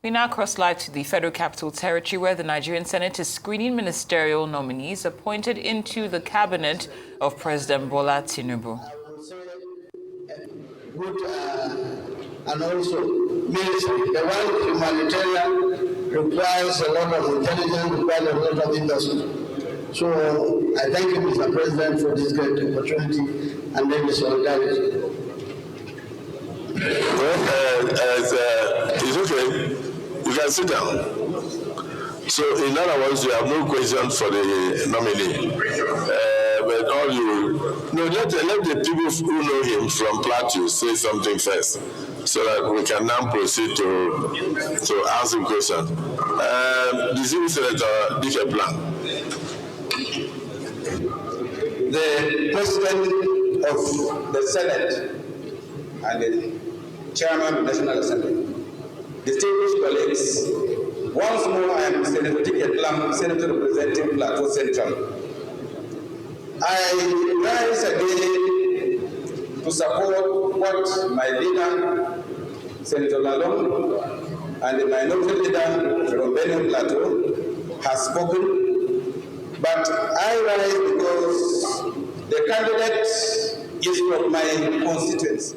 We now cross live to the Federal Capital Territory, where the Nigerian Senate is screening ministerial nominees appointed into the cabinet of President Bola Tinubu. I would say good and also military. The one humanitarian requires a lot of intelligence, requires a lot of investment. So I thank you, Mr. President, for this great opportunity and then the solidarity. Well, it's okay. You can sit down. So, in other words, you have no question for the nominee. But all let the people who know him from Plateau say something first, so that we can now proceed to ask him questions. Distinguished Senator Dike Plan. The President of the Senate and the Chairman of the National Assembly, distinguished colleagues, once more I am Senator Dike Plan, Senator representing Plateau Central. I rise again to support what my leader, Senator Lalong, and the minority leader from Benin Plateau has spoken. But I rise because the candidate is from my constituency.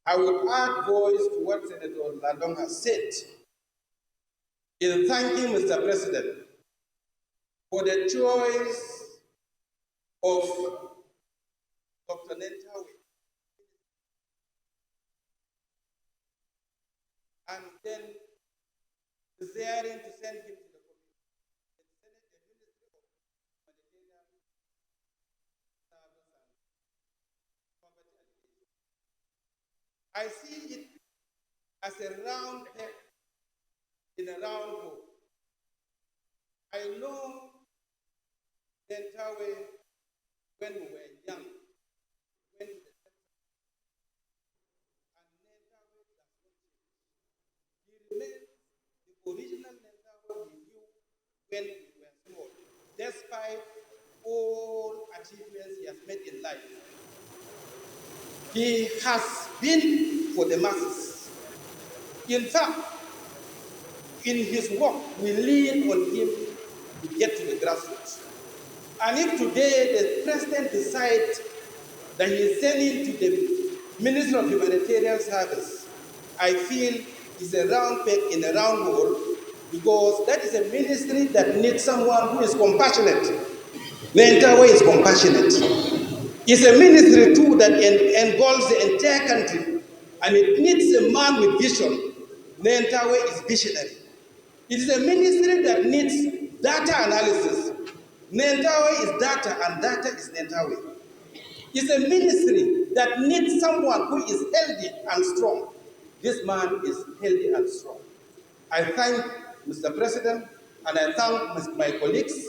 I will add voice to what Senator Lalong has said in thanking Mr. President for the choice of Dr. Nentawe and then desiring to send him to the I see it as a round peg in a round hole. I know Nentawe when we were young, when and Nentawe does not change. He remains the original Nentawe we knew when we were small, despite all achievements he has made in life. He has been for the masses. In fact, in his work, we lean on him to get to the grassroots. And if today the president decides that he is sending to the Minister of Humanitarian Service, I feel it's a round peg in a round hole, because that is a ministry that needs someone who is compassionate. Nentawe is compassionate. It's a ministry too that engulfs the entire country, and it needs a man with vision. Nentawe is visionary. It is a ministry that needs data analysis. Nentawe is data, and data is Nentawe. It's a ministry that needs someone who is healthy and strong. This man is healthy and strong. I thank Mr. President, and I thank my colleagues,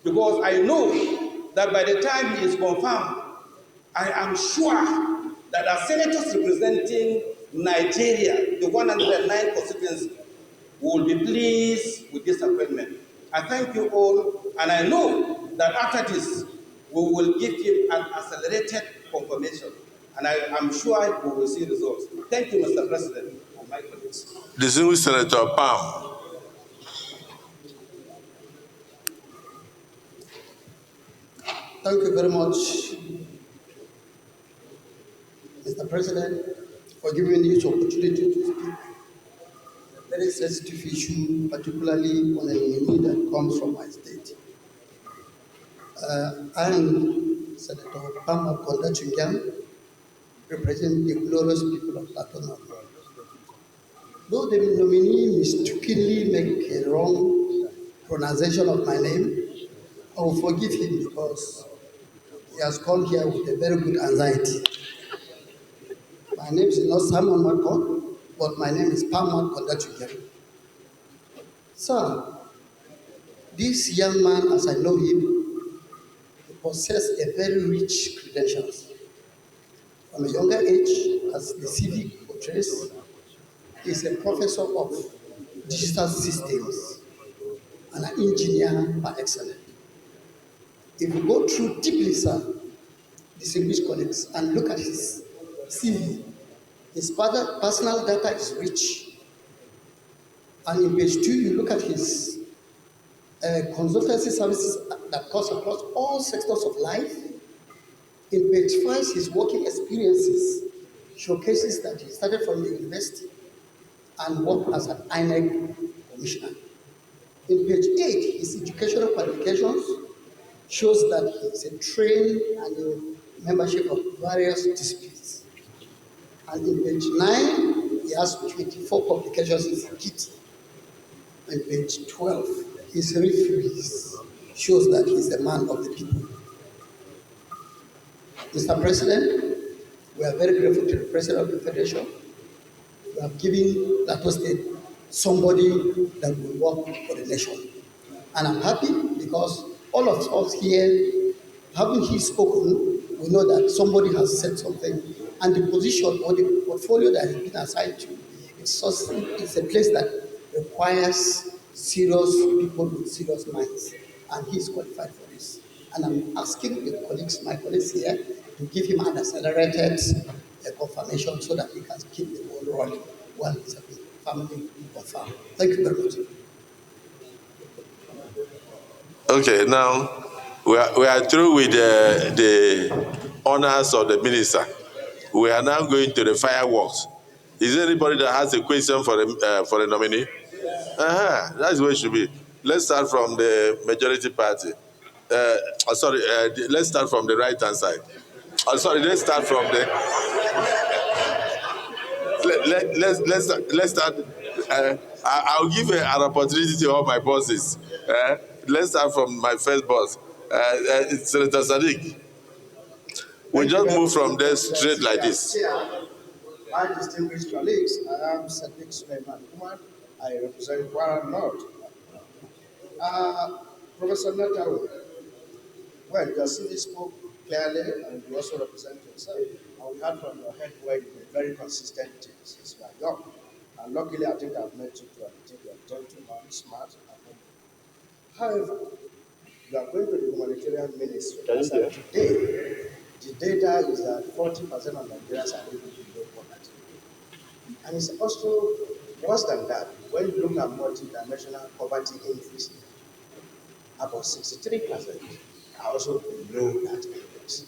because I know that by the time he is confirmed, I am sure that our senators representing Nigeria, the 109 constituency, will be pleased with this appointment. I thank you all, and I know that after this, we will give him an accelerated confirmation, and I am sure we will see results. Thank you, Mr. President, and my colleagues. Distinguished Senator Pam. Thank you very much, Mr. President, for giving me this opportunity to speak. A very sensitive issue, particularly on a nominee that comes from my state. I am Senator Pam Konda, representing the glorious people of Plateau. Though the nominee mistakenly make a wrong pronunciation of my name, I will forgive him because he has come here with a very good anxiety. My name is not Simon Makon, but my name is Pam Konda. Sir, this young man, as I know him, he possesses a very rich credentials. From a younger age, as the CV portrays, he is a professor of digital systems and an engineer by excellence. If you go through deeply, sir, distinguished colleagues, and look at his CV, his personal data is rich. And in page 2, you look at his consultancy services that cuts across all sectors of life. In page 5, his working experiences showcases that he started from the university and worked as an INEC commissioner. In page 8, his educational qualifications shows that he is a trained and a membership of various disciplines. And in page 9, he has 24 publications in Sakiti. And page 12, his referees shows that he's a man of the people. Mr. President, we are very grateful to the President of the Federation. We have given Plateau State somebody that will work for the nation. And I'm happy because all of us here, having he spoken, we know that somebody has said something, and the position or the portfolio that he's been assigned to, it's a place that requires serious people with serious minds, and he's qualified for this. And I'm asking the colleagues, my colleagues here, to give him an accelerated confirmation so that he can keep the ball rolling while he's a family confirmed. Thank you very much. Okay, now we are through with the honors of the minister. We are now going to the fireworks. Is there anybody that has a question for the nominee? That's where it should be. Let's start from the majority party. Let's start from the right-hand side. Let's start from the... Let's start. I'll give an opportunity to all my bosses. Let's start from my first boss. It's Senator Sadiq. We just move from there straight like this. My distinguished colleagues, I am Sadiq Suleiman Umar. I represent Kwara North. Professor Nentawe, well, your CV spoke clearly and you also represent yourself. And we heard from your head where you've been very consistent since you are young. And luckily, I think I've met you to and I think you are gentleman, smart, and humble. However, you are going to the humanitarian ministry. As of today, the data is that 40% of Nigerians are living below poverty. And it's also worse than that. When you look at multi-dimensional poverty index, about 63% are also below that index.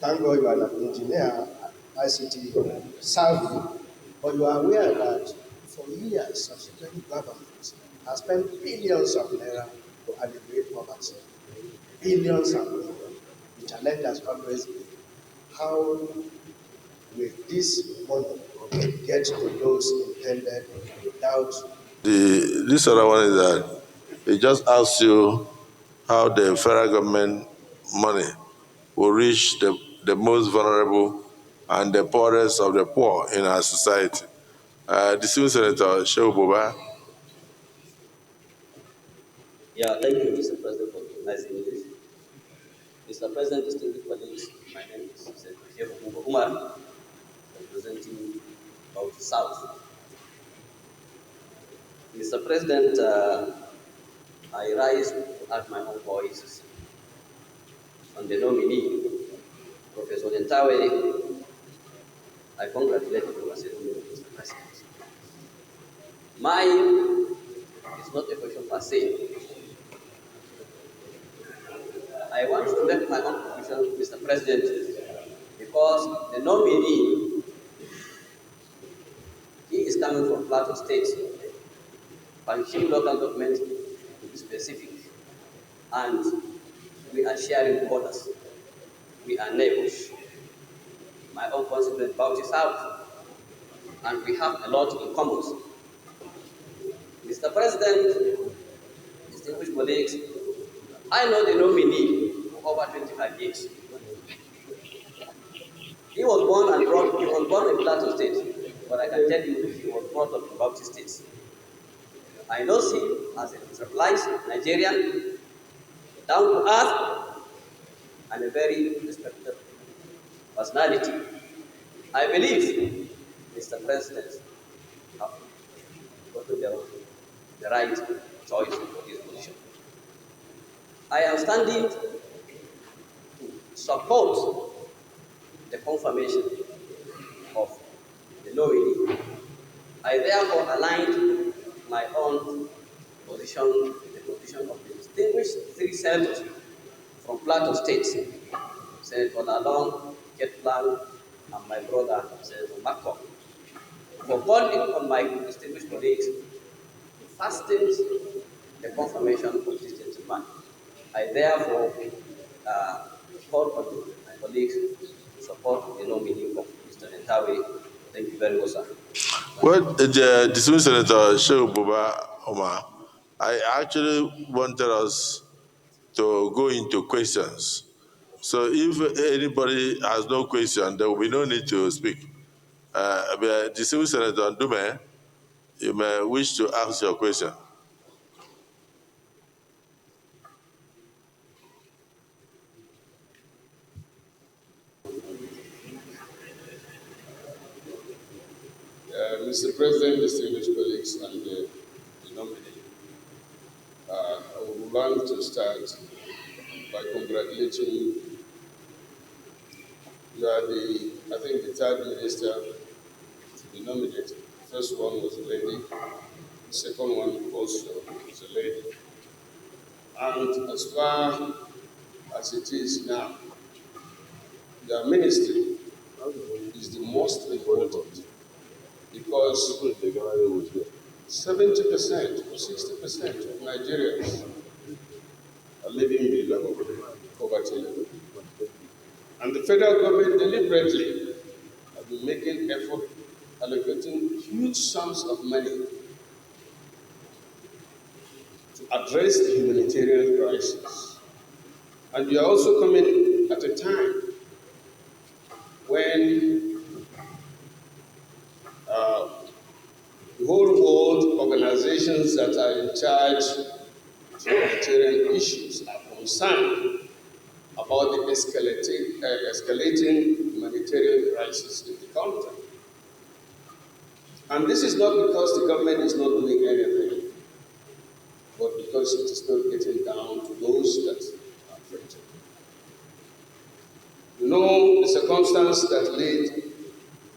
Thank God you are an engineer, ICT savvy, but you are aware that for years, subsequent governments have spent billions of naira to alleviate poverty. Billions of naira. The challenge has always been how will this money get to those intended without... This other one is that it just asks you how the federal government money will reach the most vulnerable and the poorest of the poor in our society. The Civil Senator, Shehu Boba. Yeah, thank you, Mr. President, for recognizing this. Mr. President, distinguished colleagues, my name is Shehu Umar, representing South South. Mr. President, I rise to add my own voice on the nominee, Professor Nentawe. I congratulate you, Mr. President. Mine is not a question per se. I want to make my own contribution, Mr. President, because the nominee, he is coming from Plateau State, Banshee local government to be specific, and we are sharing borders. We are neighbors. My own constituent Bauchi South, and we have a lot in common. Mr. President, distinguished colleagues, I know the nominee for over 25 years. He was born in Plateau State, but I can tell you he was brought up in Bauchi State. I know him as a civilized Nigerian, down to earth, and a very respected personality. I believe, Mr. President, have gotten the right choice for this position. I am standing to support the confirmation of the nominee. I therefore aligned my own position, the position of the distinguished three senators from Plateau State, Senator Lalong, Ketlan, and my brother, Senator Marco, for calling on my distinguished colleagues to fasten the confirmation of this gentleman. I therefore call on my colleagues to support the nominee of Mr. Nentawe. Thank you very much, sir. Well, the distinguished Senator Sheikh Buba Omar, I actually wanted us to go into questions. So if anybody has no question, there will be no need to speak. But distinguished Senator Ndume, you may wish to ask your question. Mr. President, distinguished colleagues, and the nominee, I would like to start by congratulating you. You are I think, the third minister to be nominated. The first one was a lady, the second one also was a lady. And as far as it is now, the ministry is the most important because 70% or 60% of Nigerians are living below poverty level. And the federal government deliberately have been making effort allocating huge sums of money to address the humanitarian crisis. And we are also coming at a time when the whole world organizations that are in charge of humanitarian issues are concerned about the escalating humanitarian crisis in the country. And this is not because the government is not doing anything, but because it is not getting down to those that are affected. You know the circumstance that led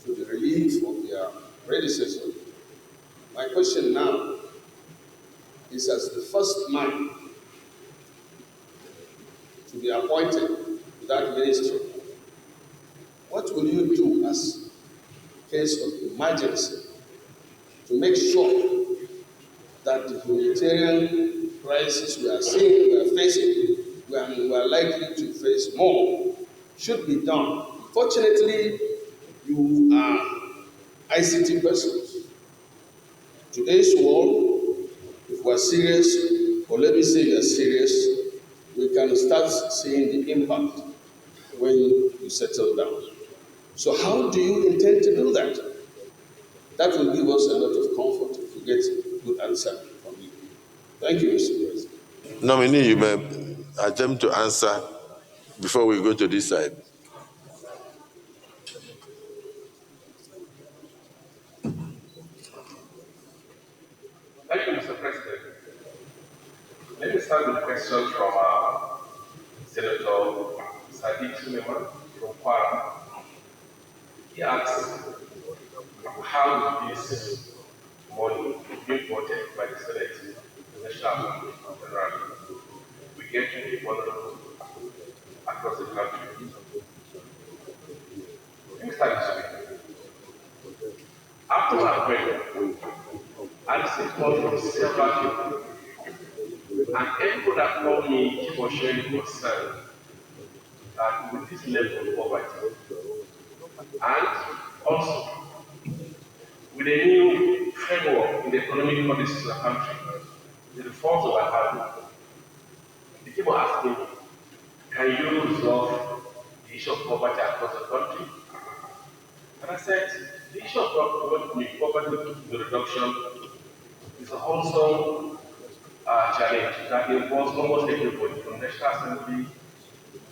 to the relief of their predecessor. My question now is, as the first man to be appointed to that ministry, what will you do as case of emergency to make sure that the humanitarian crisis we are seeing, we are facing, we are likely to face more, should be done? Fortunately, you are ICT persons. Today's world, if we are serious, or let me say we are serious, we can start seeing the impact when you settle down. So how do you intend to do that? That will give us a lot of comfort if we get a good answer from you. Thank you, Mr. President. Nominee, you may attempt to answer before we go to this side. Thank you, Mr. President. Let me start with a question from Senator Sadiq Suleiman from Kwara. He asks, how is this money being voted by the Senate, the National Assembly of Federal, we get to be vulnerable across the country? Let me start this way. After my prayer, I received calls from several people, and everyone that called me was sharing concern that with this level of poverty, and also with a new framework in the economic policies of the country, the reforms of our country, the people asking me, can you resolve the issue of poverty across the country? And I said, the issue of poverty reduction is also a challenge that involves almost everybody, from National Assembly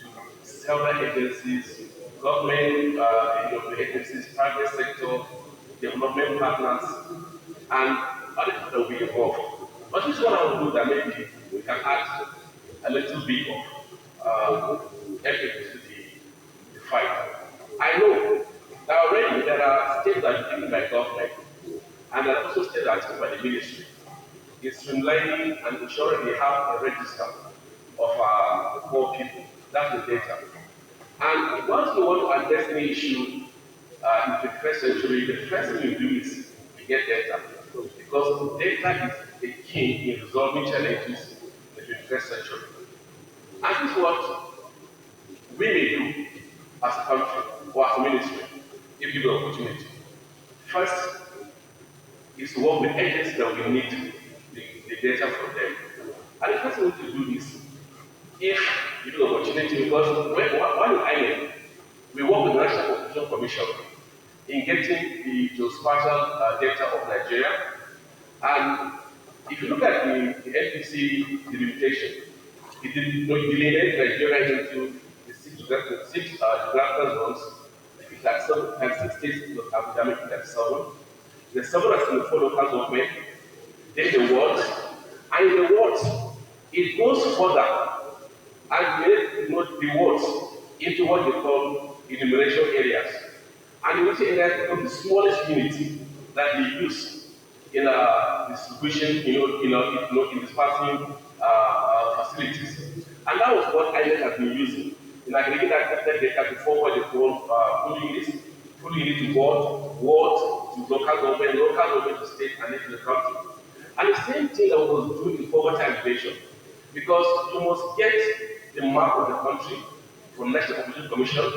to several agencies, government agencies, private sector, development partners, and other people that will be involved. But this is what I will do that maybe we can add a little bit of effort to the fight. I know that already there are states that are taken by government, and there are also states that are taken by the ministry. is streamlining and ensuring they have a register of poor people. That's the data. And once we want to address any issue in the 21st century, the first thing we do is we get data. Because data is the key in resolving challenges in the 21st century. And this is what we may do as a country or as a ministry, if given the opportunity. First is to work with agencies that we need the data from them. And the first thing we do is, if given the opportunity, because one island, we work with the National Competition Commission in getting the geospatial data of Nigeria. And if you look at the NPC delimitation, it delineated Nigeria into the six geographical zones. It had 6 states of academic at 7. The 7 are still 4 local government, then the wards, and in the wards, it goes further and the wards into what they call enumeration areas. And enumeration areas become the smallest unit that they use in distribution, in dispersing facilities. And that was what INEC has been using in aggregating that data before what they call full unit to ward to local government to state, and then to the country. And the same thing that was doing in poverty alleviation, because you must get the map of the country from National Competition Commission,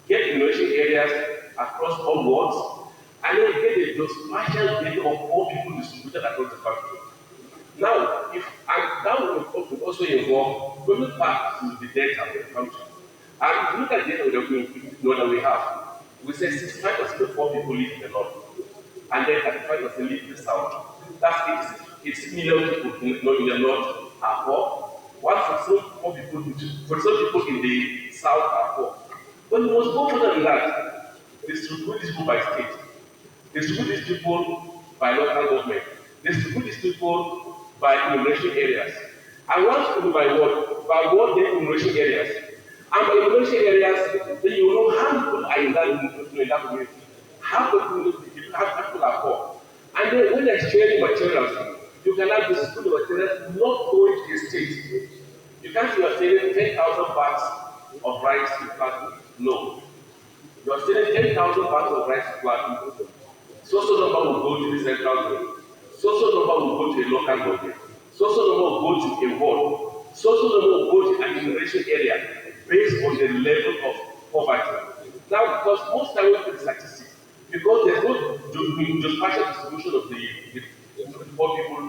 get enumeration areas across all wards, and then get the geospatial data of all people distributed across the country. Now, that will also involve going back to the data of the country. And if you look at the data that we have, we say 65% of poor people live in the north, and then 35% live in the south. That's 86 million people in the north are poor, while for some people in the south are poor. But we must go further than that. Distribute these people by state, distribute these people by local government, distribute these people by enumeration areas. And once you do by what then enumeration areas. And by enumeration areas, then you know how people are in that community, how people are poor. And then when they're sharing materials, you cannot distribute the materials not going to the state. You can't say you're selling 10,000 bags of rice to Plateau. No. You're selling 10,000 bags of rice to Plateau. So number will go to the central government. So number will go to the local government. So number will go to a ward. So number will go to an enumeration area based on the level of poverty. Now, because most time we look at the statistics, because there's no partial distribution of the poor people,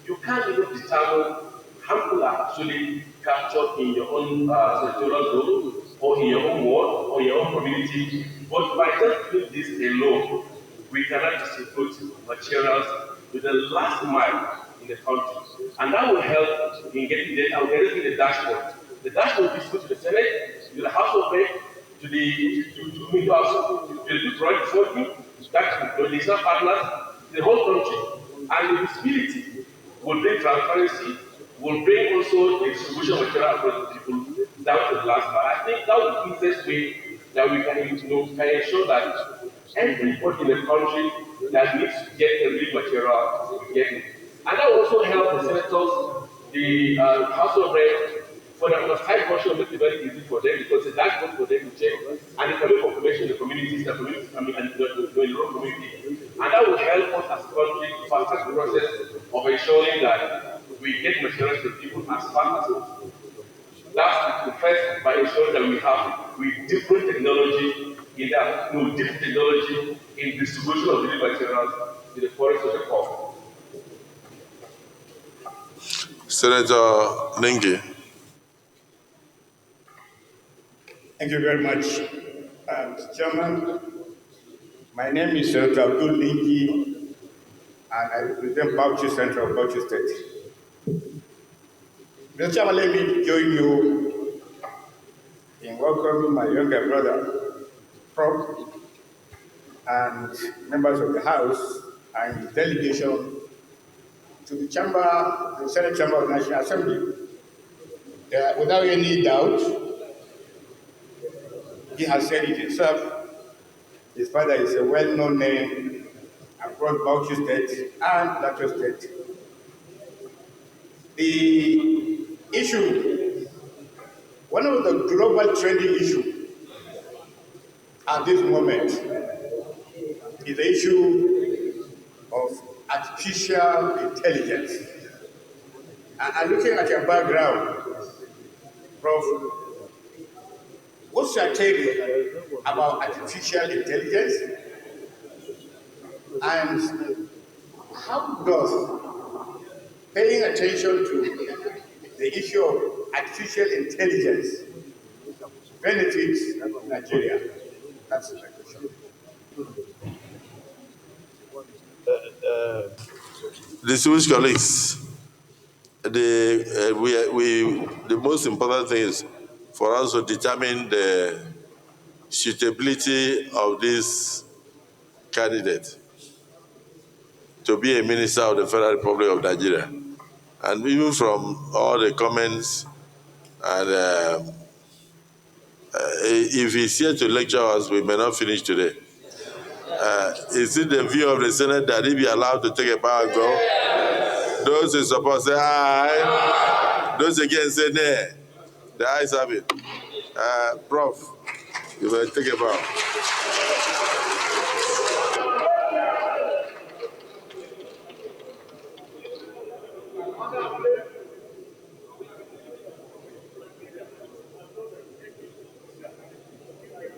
you can't even determine how people are actually captured in your own sectoral zone, or in your own ward, or your own community. But by just doing this alone, we cannot distribute materials to the last mile in the country. And that will help in getting data, getting the dashboard. The dashboard is put to the Senate, to the House of Rep, to the project authority, that the legislative partners, the whole country. And the visibility will bring transparency, will bring also the distribution of material across the people down to the last mile. I think that would be the easiest way that we can ensure that everybody in the country that needs to get a real material will get it. And that will also help the senators, the House of Rep, for the oversight portion will make it very easy for them, because it's dashboard for them to check, and they can make information in the communities, coming and in the rural community. And that will help us as a country to fast track the process of ensuring that we get materials to people as fast as possible. That's the first, by ensuring that we have different technology in that, different technology in distribution of the materials to the poorest of the poor. Senator Nengi. Thank you very much, Mr. Chairman. My name is Senator Abdullahi, and I represent Bauchi Central, Bauchi State. Mr. Chairman, let me join you in welcoming my younger brother, Prof, and members of the House and the delegation to the Senate Chamber of National Assembly. Without any doubt, he has said it himself. His father is a well-known name across Bauchi State and Plateau State. The issue, one of the global trending issues at this moment is the issue of artificial intelligence. And looking at your background, Prof, what's your take about artificial intelligence? And how does paying attention to the issue of artificial intelligence benefits Nigeria? That's my question. Distinguished colleagues, the most important thing is for us to determine the suitability of this candidate to be a minister of the Federal Republic of Nigeria. And even from all the comments, and if he's here to lecture us, we may not finish today. Is it the view of the Senate that he be allowed to take a bow and go? Those who support say aye. Those against say nay. The ayes have it. Prof, you may take a bow.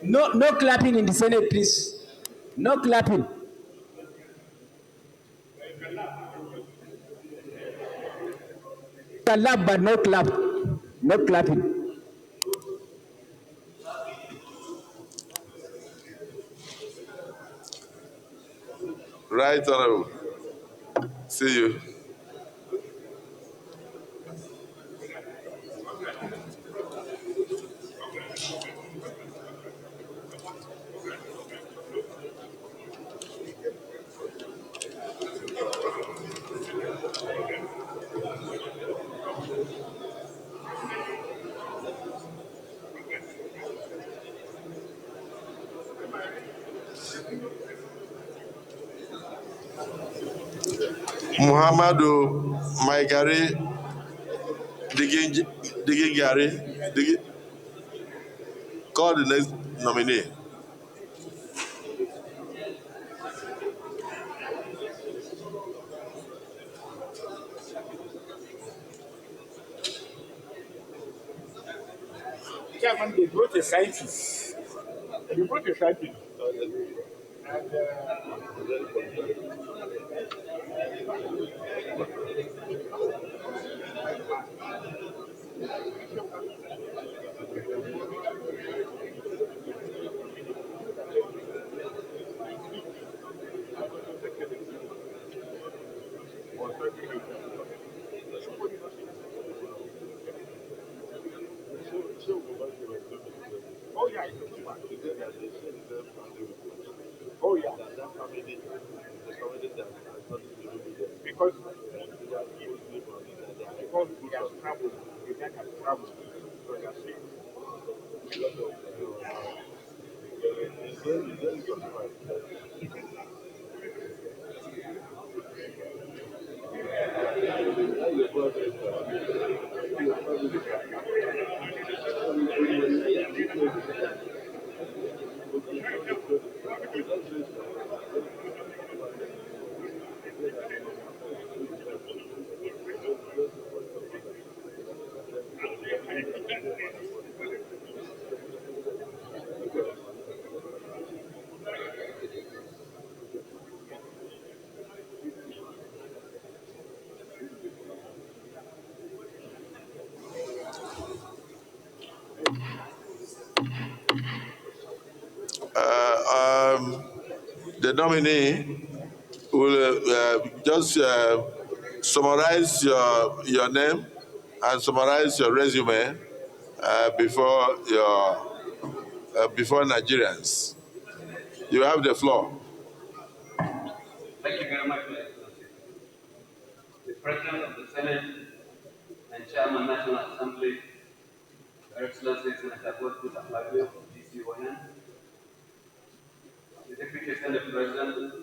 No clapping in the Senate, please. No clapping. Clap, but no clap. No clapping. Right, Honorable. See you. Muhammadu, Maigari, Gary, call the next nominee. Chairman, they brought a scientist. They brought a scientist. And, oh yeah. Because he has traveled, the man has traveled. So he has seen a lot The nominee will just summarize your name and summarize your resume before Nigerians. You have the floor. Thank you very much, Your Excellency. The President of the Senate and Chairman National Assembly, Your Excellency Senator Abdullahi of DCYN, the Deputy Senate President,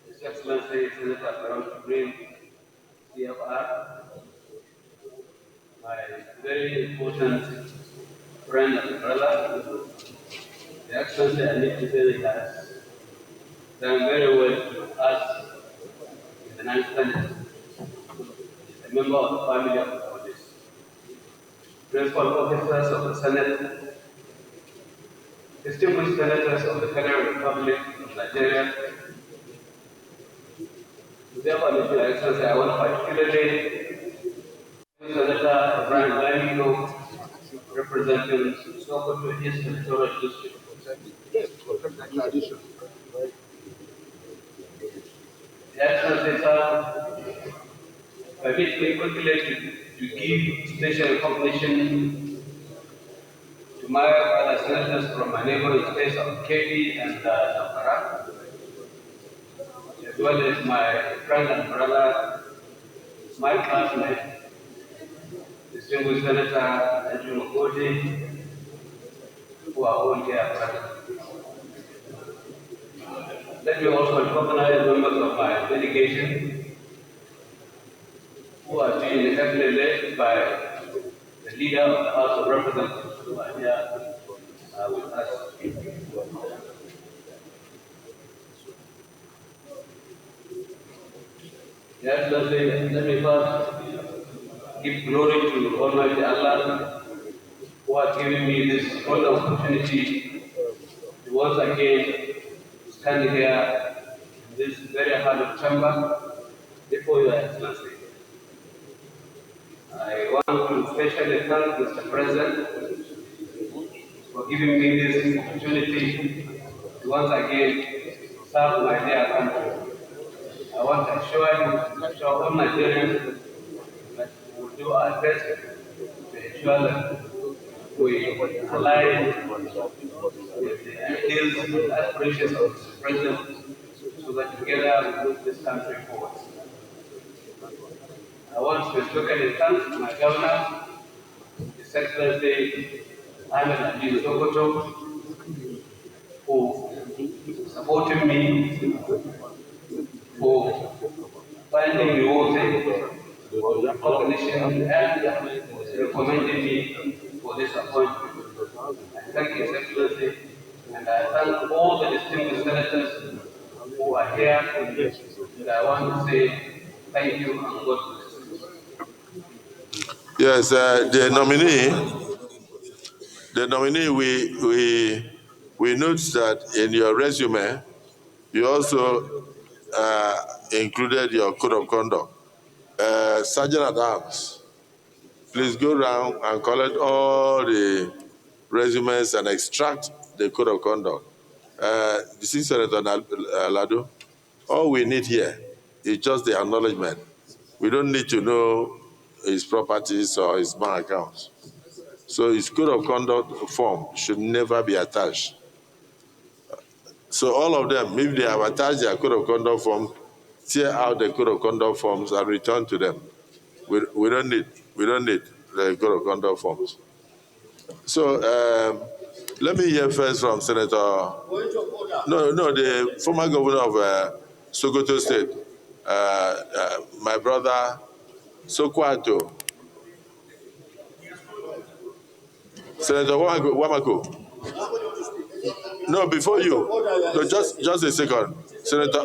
His Excellency Senator Bianca, CFR, very important friend and brother. The Excellency, I need to say that he has done very well to us in the Ninth Senate. He's a member of the family of the police. Principal officers of the Senate, distinguished senators of the Federal Republic of Nigeria. Therefore, Mr. Excellency, I want particularly Senator Brian Lamino, representing Sokoto East Territorial District. Excellency, sir, permit me quickly to give special recognition to my other senators from my neighboring states of Kebbi and Zamfara, as well as my friend and brother, my classmate, distinguished Senator Ojukwu, who are all here present. Let me also recognize members of my delegation who are being heavily led by the leader of the House of Representatives who are here with us. Yes, let me first give glory to Almighty Allah who has given me this wonderful opportunity to once again stand here in this very hallowed chamber before Your Excellency. I want to especially thank Mr. President for giving me this opportunity to once again serve my dear country. I want to assure all Nigerians that we will do our best to ensure that we align with the ideals and aspirations of Mr. President so that together we move this country forward. I want to specifically thank my governor, His Excellency Ahmed Ali Sokoto, for supporting me, for finding me worthy for recognition and recommending me for this appointment. I thank His Excellency and I thank all the distinguished senators who are here. And I want to say thank you and God bless. Yes, the nominee, we note that in your resume, you also included your code of conduct. Sergeant at Arms, please go around and collect all the resumes and extract the code of conduct. This is Senator Lado. All we need here is just the acknowledgement. We don't need to know his properties or his bank accounts. So his code of conduct form should never be attached. So all of them, if they have attached their code of conduct form, tear out the code of conduct forms and return to them. We don't need the code of conduct forms. So let me hear first from Senator. The former governor of Sokoto State, my brother Sokwato. Senator Wamako. No, before you. No, just a second. Senator,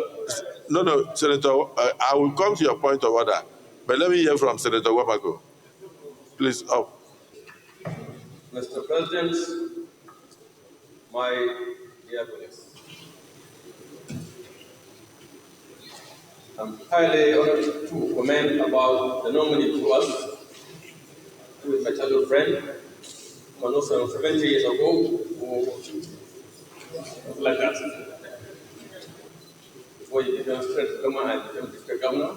Senator, I will come to your point of order. But let me hear from Senator Wamako. Please, up. Mr. President, my dear colleagues, I'm highly honored to comment about the nominee to us, who is my childhood friend, who I know 70 years ago, like that. Before he became state governor, I became district governor.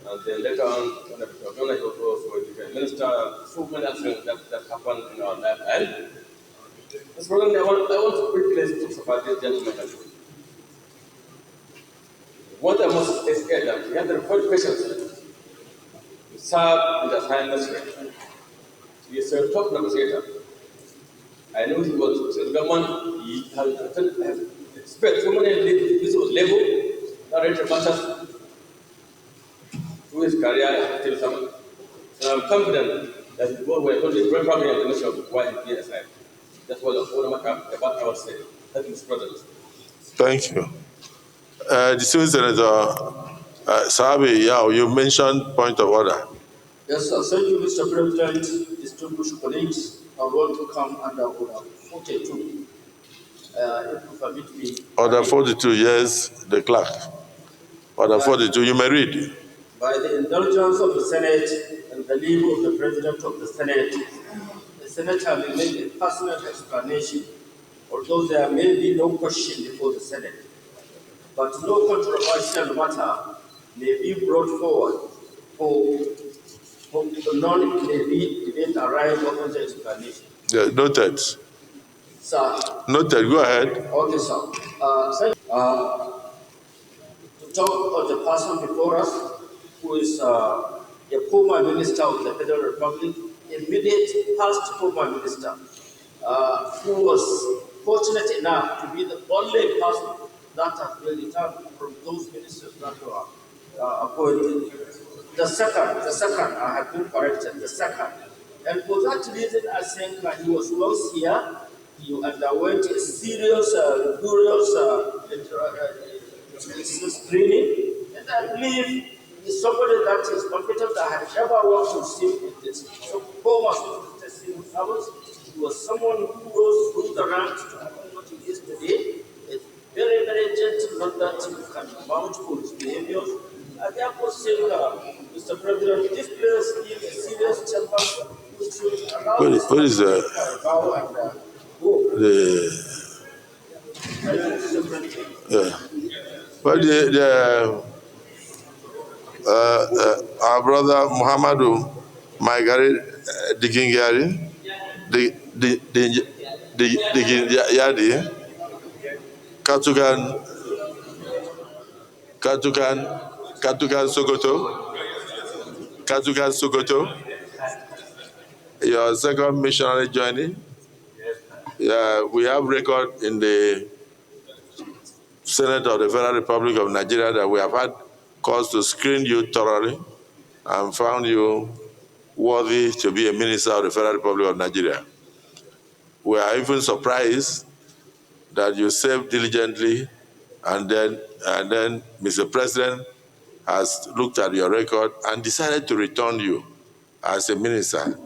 And then later on, when I became governor, he also became minister. So many things that happened in our lifetime. Mr. President, I want to quickly talk about this gentleman. What I must say is that he had the qualifications to serve in the high ministry. He is a top negotiator. I know he was the government, he has spent so many level, that matters to his career until summer. So I'm confident That what we're going to bring probably the nation while in PSI. That's what about I was saying. That is present. Thank you. Distinguished Senator Sabi Yao, you mentioned point of order. Yes, sir. Thank you, Mr. President, distinguished colleagues. I want to come under order 42. If you permit me. Order 42, yes, the clerk. Order 42, you may read. By the indulgence of the Senate and the leave of the President of the Senate will make a personal explanation, although there may be no question before the Senate. But no controversial matter may be brought forward for none may be debate arise upon the explanation. Yeah, noted. Sir. Noted, go ahead. Okay, sir. To talk of the person before us, who is a former minister of the Federal Republic, immediate past former minister, who was fortunate enough to be the only person that has been returned from those ministers that were appointed. The second, I have been corrected, the second. And for that reason, I think that he was once here, he underwent a serious, rigorous screening, and I believe he's somebody that is competent. I have never worked with him in this. So, former testing service, he was someone who rose through the ranks to become what he is today. A very, very gentle, not that you can vouch for his behaviors. I therefore say, Mr. President, this place is a serious chamber which should allow What is the our brother Muhammadu Maigari Digingari, Digingari, Katukan Sokoto, your second missionary journey. We have record in the Senate of the Federal Republic of Nigeria that we have had cause to screen you thoroughly and found you worthy to be a minister of the Federal Republic of Nigeria. We are even surprised that you served diligently, and then Mr. President has looked at your record and decided to return you as a minister.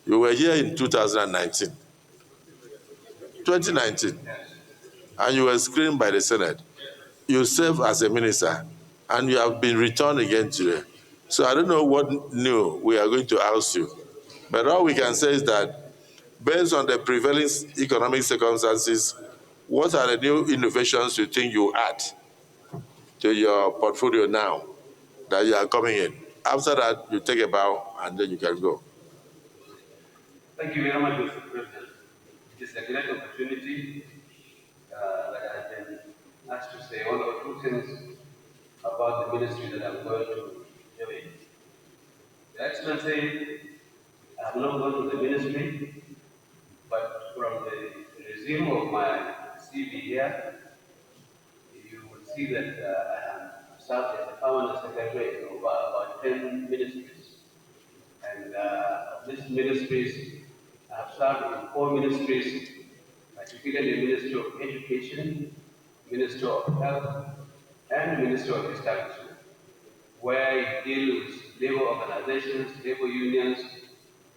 You were here in 2019, and you were screened by the Senate. You served as a minister, and you have been returned again today. So I don't know what new we are going to ask you, but all we can say is that based on the prevailing economic circumstances, what are the new innovations you think you add to your portfolio now that you are coming in? After that, you take a bow and then you can go. Thank you very much, Mr. President. It is a great opportunity that I've been asked to say one or two things about the ministry that I'm going to join. Your Excellency, I have not gone to the ministry, but from the resume of my CV here, you will see that I have served as a permanent secretary of about 10 ministries. And of these ministries, I have served in 4 ministries, particularly the Ministry of Education, Ministry of Health, and Ministry of Establishment, where you deal with labor organizations, labor unions,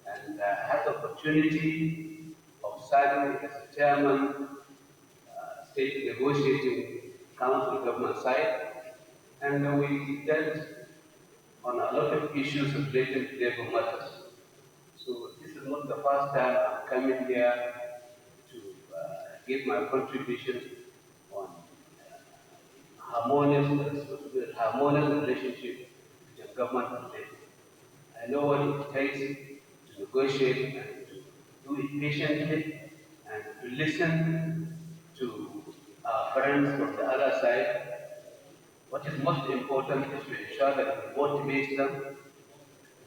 and had the opportunity of serving as a chairman, state negotiating council government side, and we dealt on a lot of issues related to labor matters. So this is not the first time I'm coming here to give my contribution on harmonious relationship between government and labor. I know what it takes to negotiate and to do it patiently and to listen to our friends from the other side. What is most important is to ensure that we motivate them,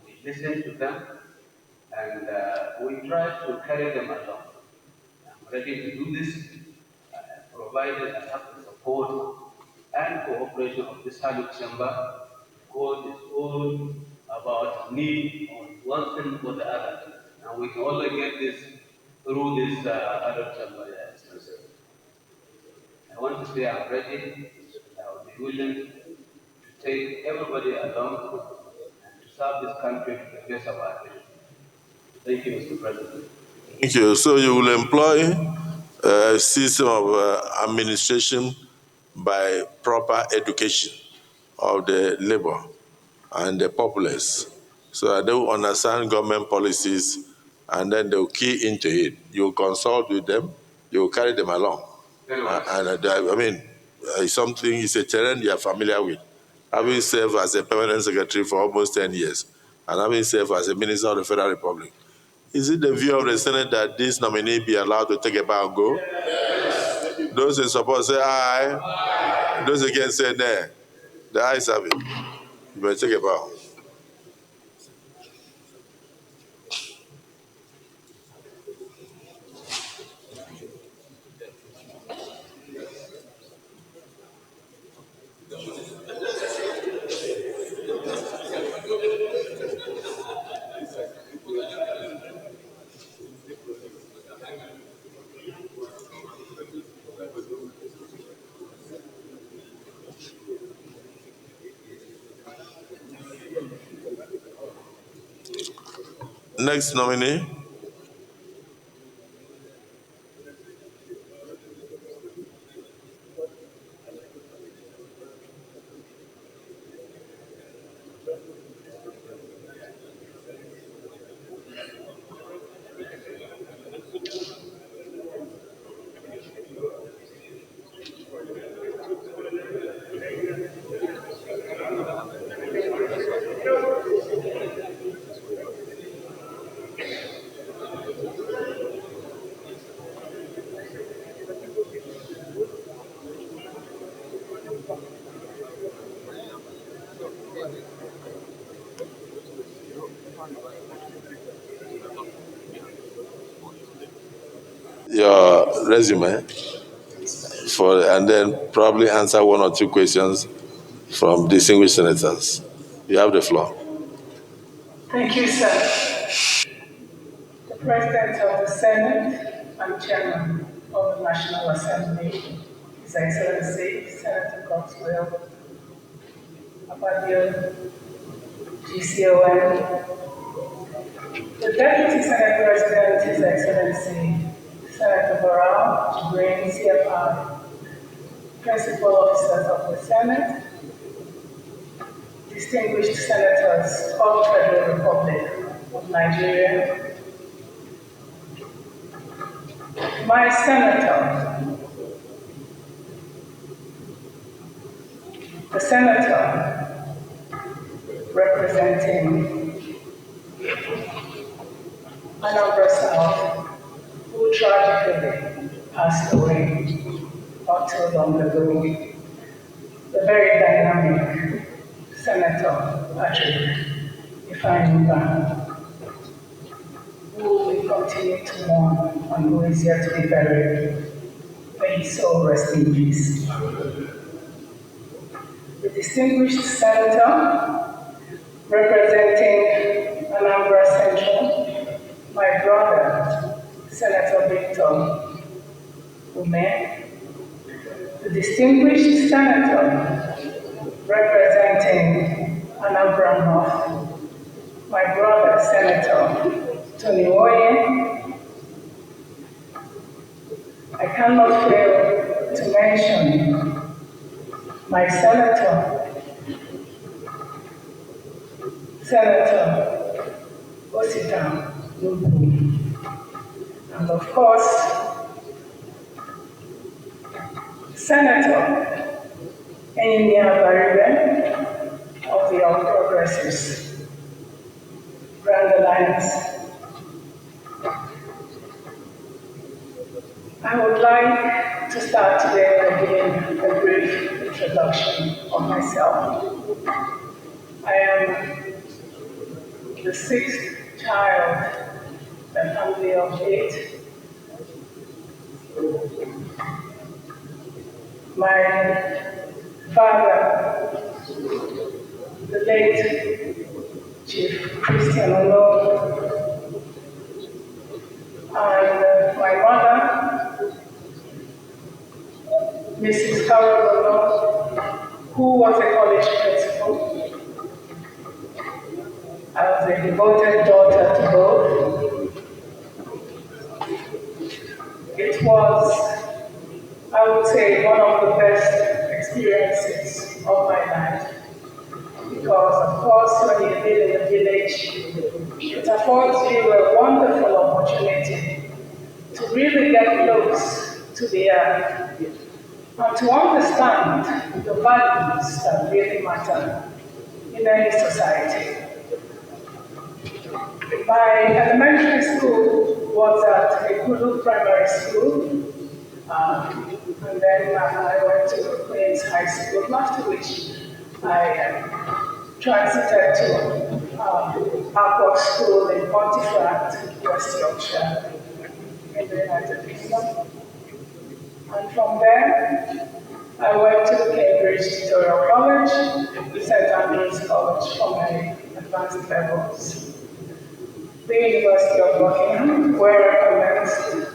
we listen to them, and we try to carry them along. I'm ready to do this, provided I have the support and cooperation of this Hallyu chamber, because it's all about need on one thing or the other. we can only get this through this adoption by the expressive. I want to say I'm ready, I will be willing to take everybody along and to serve this country to the best of our ability. Thank you, Mr. President. Thank you. So you will employ a system of administration by proper education of the labor and the populace, so that they will understand government policies and then they will key into it. You will consult with them, you will carry them along. It's something, it's a terrain you are familiar with. Having served as a permanent secretary for almost 10 years and having served as a minister of the Federal Republic, is it the view of the Senate that this nominee be allowed to take a bow and go? Yes. Those in support say aye. Aye. Those against say nay. The ayes have it. You may take a bow. Next nominee. Your resume and then probably answer one or two questions from distinguished senators. You have the floor. Thank you, sir. The President of the Senate and Chairman of the National Assembly, His Excellency Senator Godswill Abdullahi, GCON, the Deputy Senate President, His Excellency Senator Barral Jibril, CFR, Principal Officers of the Senate, distinguished senators of the Federal Republic of Nigeria, my senator, the senator representing Anambra South, who tragically passed away not too long ago, the very dynamic Senator Patrick Ifeanyi, who we continue to mourn and who is yet to be buried. May his soul rest in peace. The distinguished senator representing Anambra Central, my brother, Senator Victor Ume. The distinguished senator representing Anambra North, my brother, Senator Tony Oye. I cannot fail to mention my senator, Senator Osita Nubu, and of course, Senator Enyinia Baribe of the All Progressives, Grand Alliance. I would like to start today by giving a brief introduction of myself. I am the sixth child in a family of 8. My father, the late Chief Christian Olo, and my mother, Mrs. Harold, who was a college principal. I was a devoted daughter to both. It was, I would say, one of the best experiences of my life. Because, of course, when you live in the village, it affords you a wonderful opportunity to really get close to the earth and to understand the values that really matter in any society. My elementary school was at Ojukwu Primary School, and then I went to Queen's High School, after which I transited to Upward School in Pontefract, West Yorkshire, in the United Kingdom. And from there, I went to Cambridge Ministerial College, St. Andrews College for my advanced levels. The University of Buckingham, where I commenced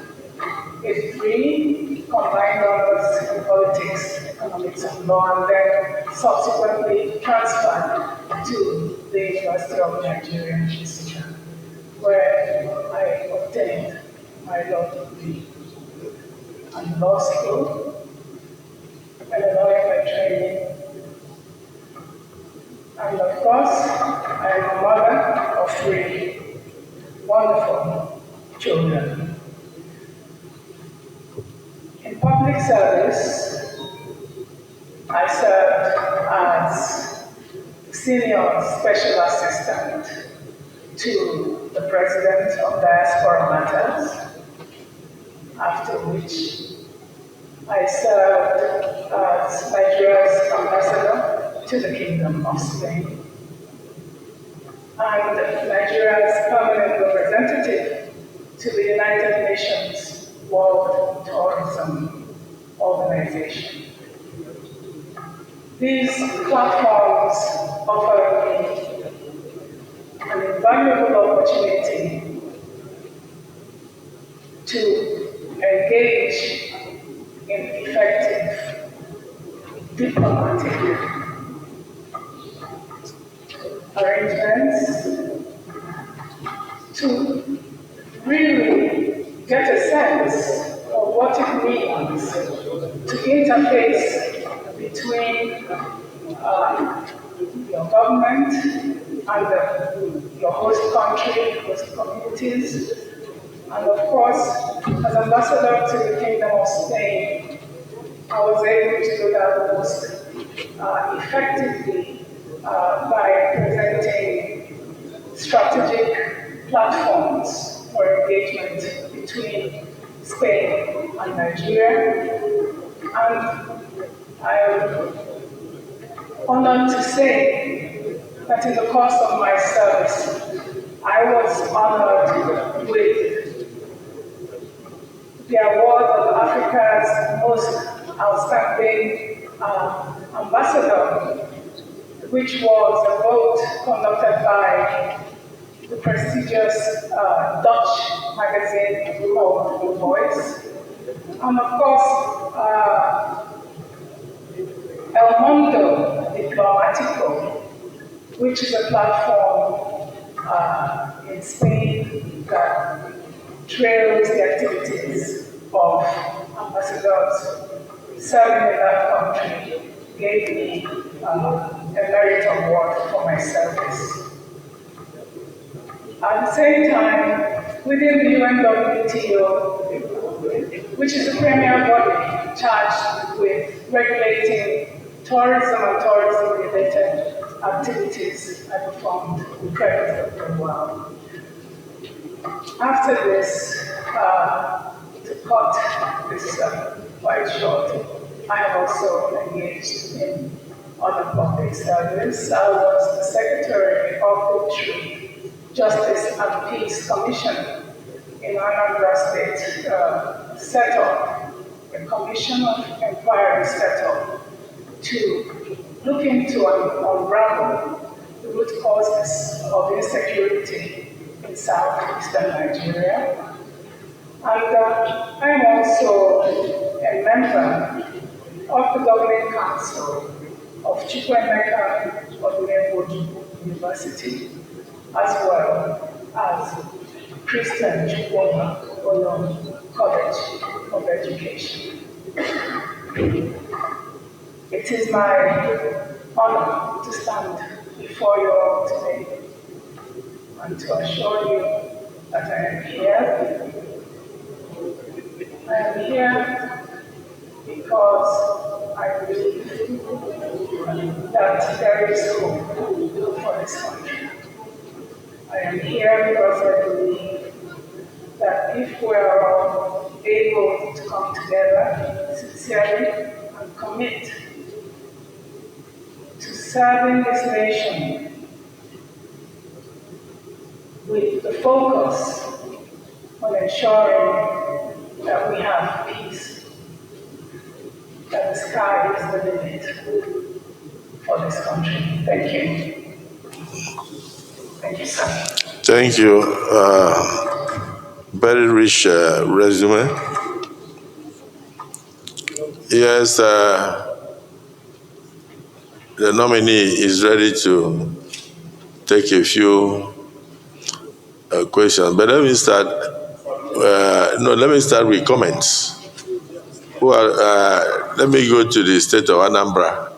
a degree combined honors in politics, economics, and law, and then subsequently transferred to the University of Nigeria in Ojukwu, where I obtained my law degree and law school, and a lawyer by training. And of course, I am a mother of 3 wonderful children. In public service, I served as senior special assistant to the president of Diaspora Matters, after which I served as Nigeria's ambassador to the Kingdom of Spain and Nigeria's permanent representative to the United Nations World Tourism Organization. These platforms offer me an invaluable opportunity to engage in effective diplomatic arrangements to really get a sense of what it means to interface between your government and your host country, host communities, and of course, as ambassador to the Kingdom of Spain, I was able to do that most effectively by presenting strategic platforms for engagement between Spain and Nigeria. And I am honored to say that in the course of my service, I was honored with the award of Africa's most outstanding ambassador, which was a vote conducted by the prestigious Dutch magazine called The Voice. And of course, El Mundo Diplomático, which is a platform in Spain that trails the activities of ambassadors serving in that country, gave me a merit award for my service. At the same time, within the UNWTO, which is the premier body charged with regulating tourism and tourism-related activities, I performed incredibly well. After this, to cut this quite short, I have also engaged in other public service. I was the secretary of the Truth, Justice and Peace Commission in Anambra State, set up a commission of inquiry set up to look into and unravel the root causes of insecurity in southeastern Nigeria. And I'm also a member of the Governing Council of Ojukwu University, as well as Christian Ojukwu College of Education. It is my honor to stand before you all today and to assure you that I am here. I am here because I believe that there is hope for this country. I am here because I believe that if we are all able to come together sincerely and commit to serving this nation with the focus on ensuring that we have peace, that the sky is the limit for this country. Thank you. Thank you, sir. Thank you. Very rich resume. Yes, the nominee is ready to take a few questions, but let me start. Let me start with comments. Let me go to the state of Anambra.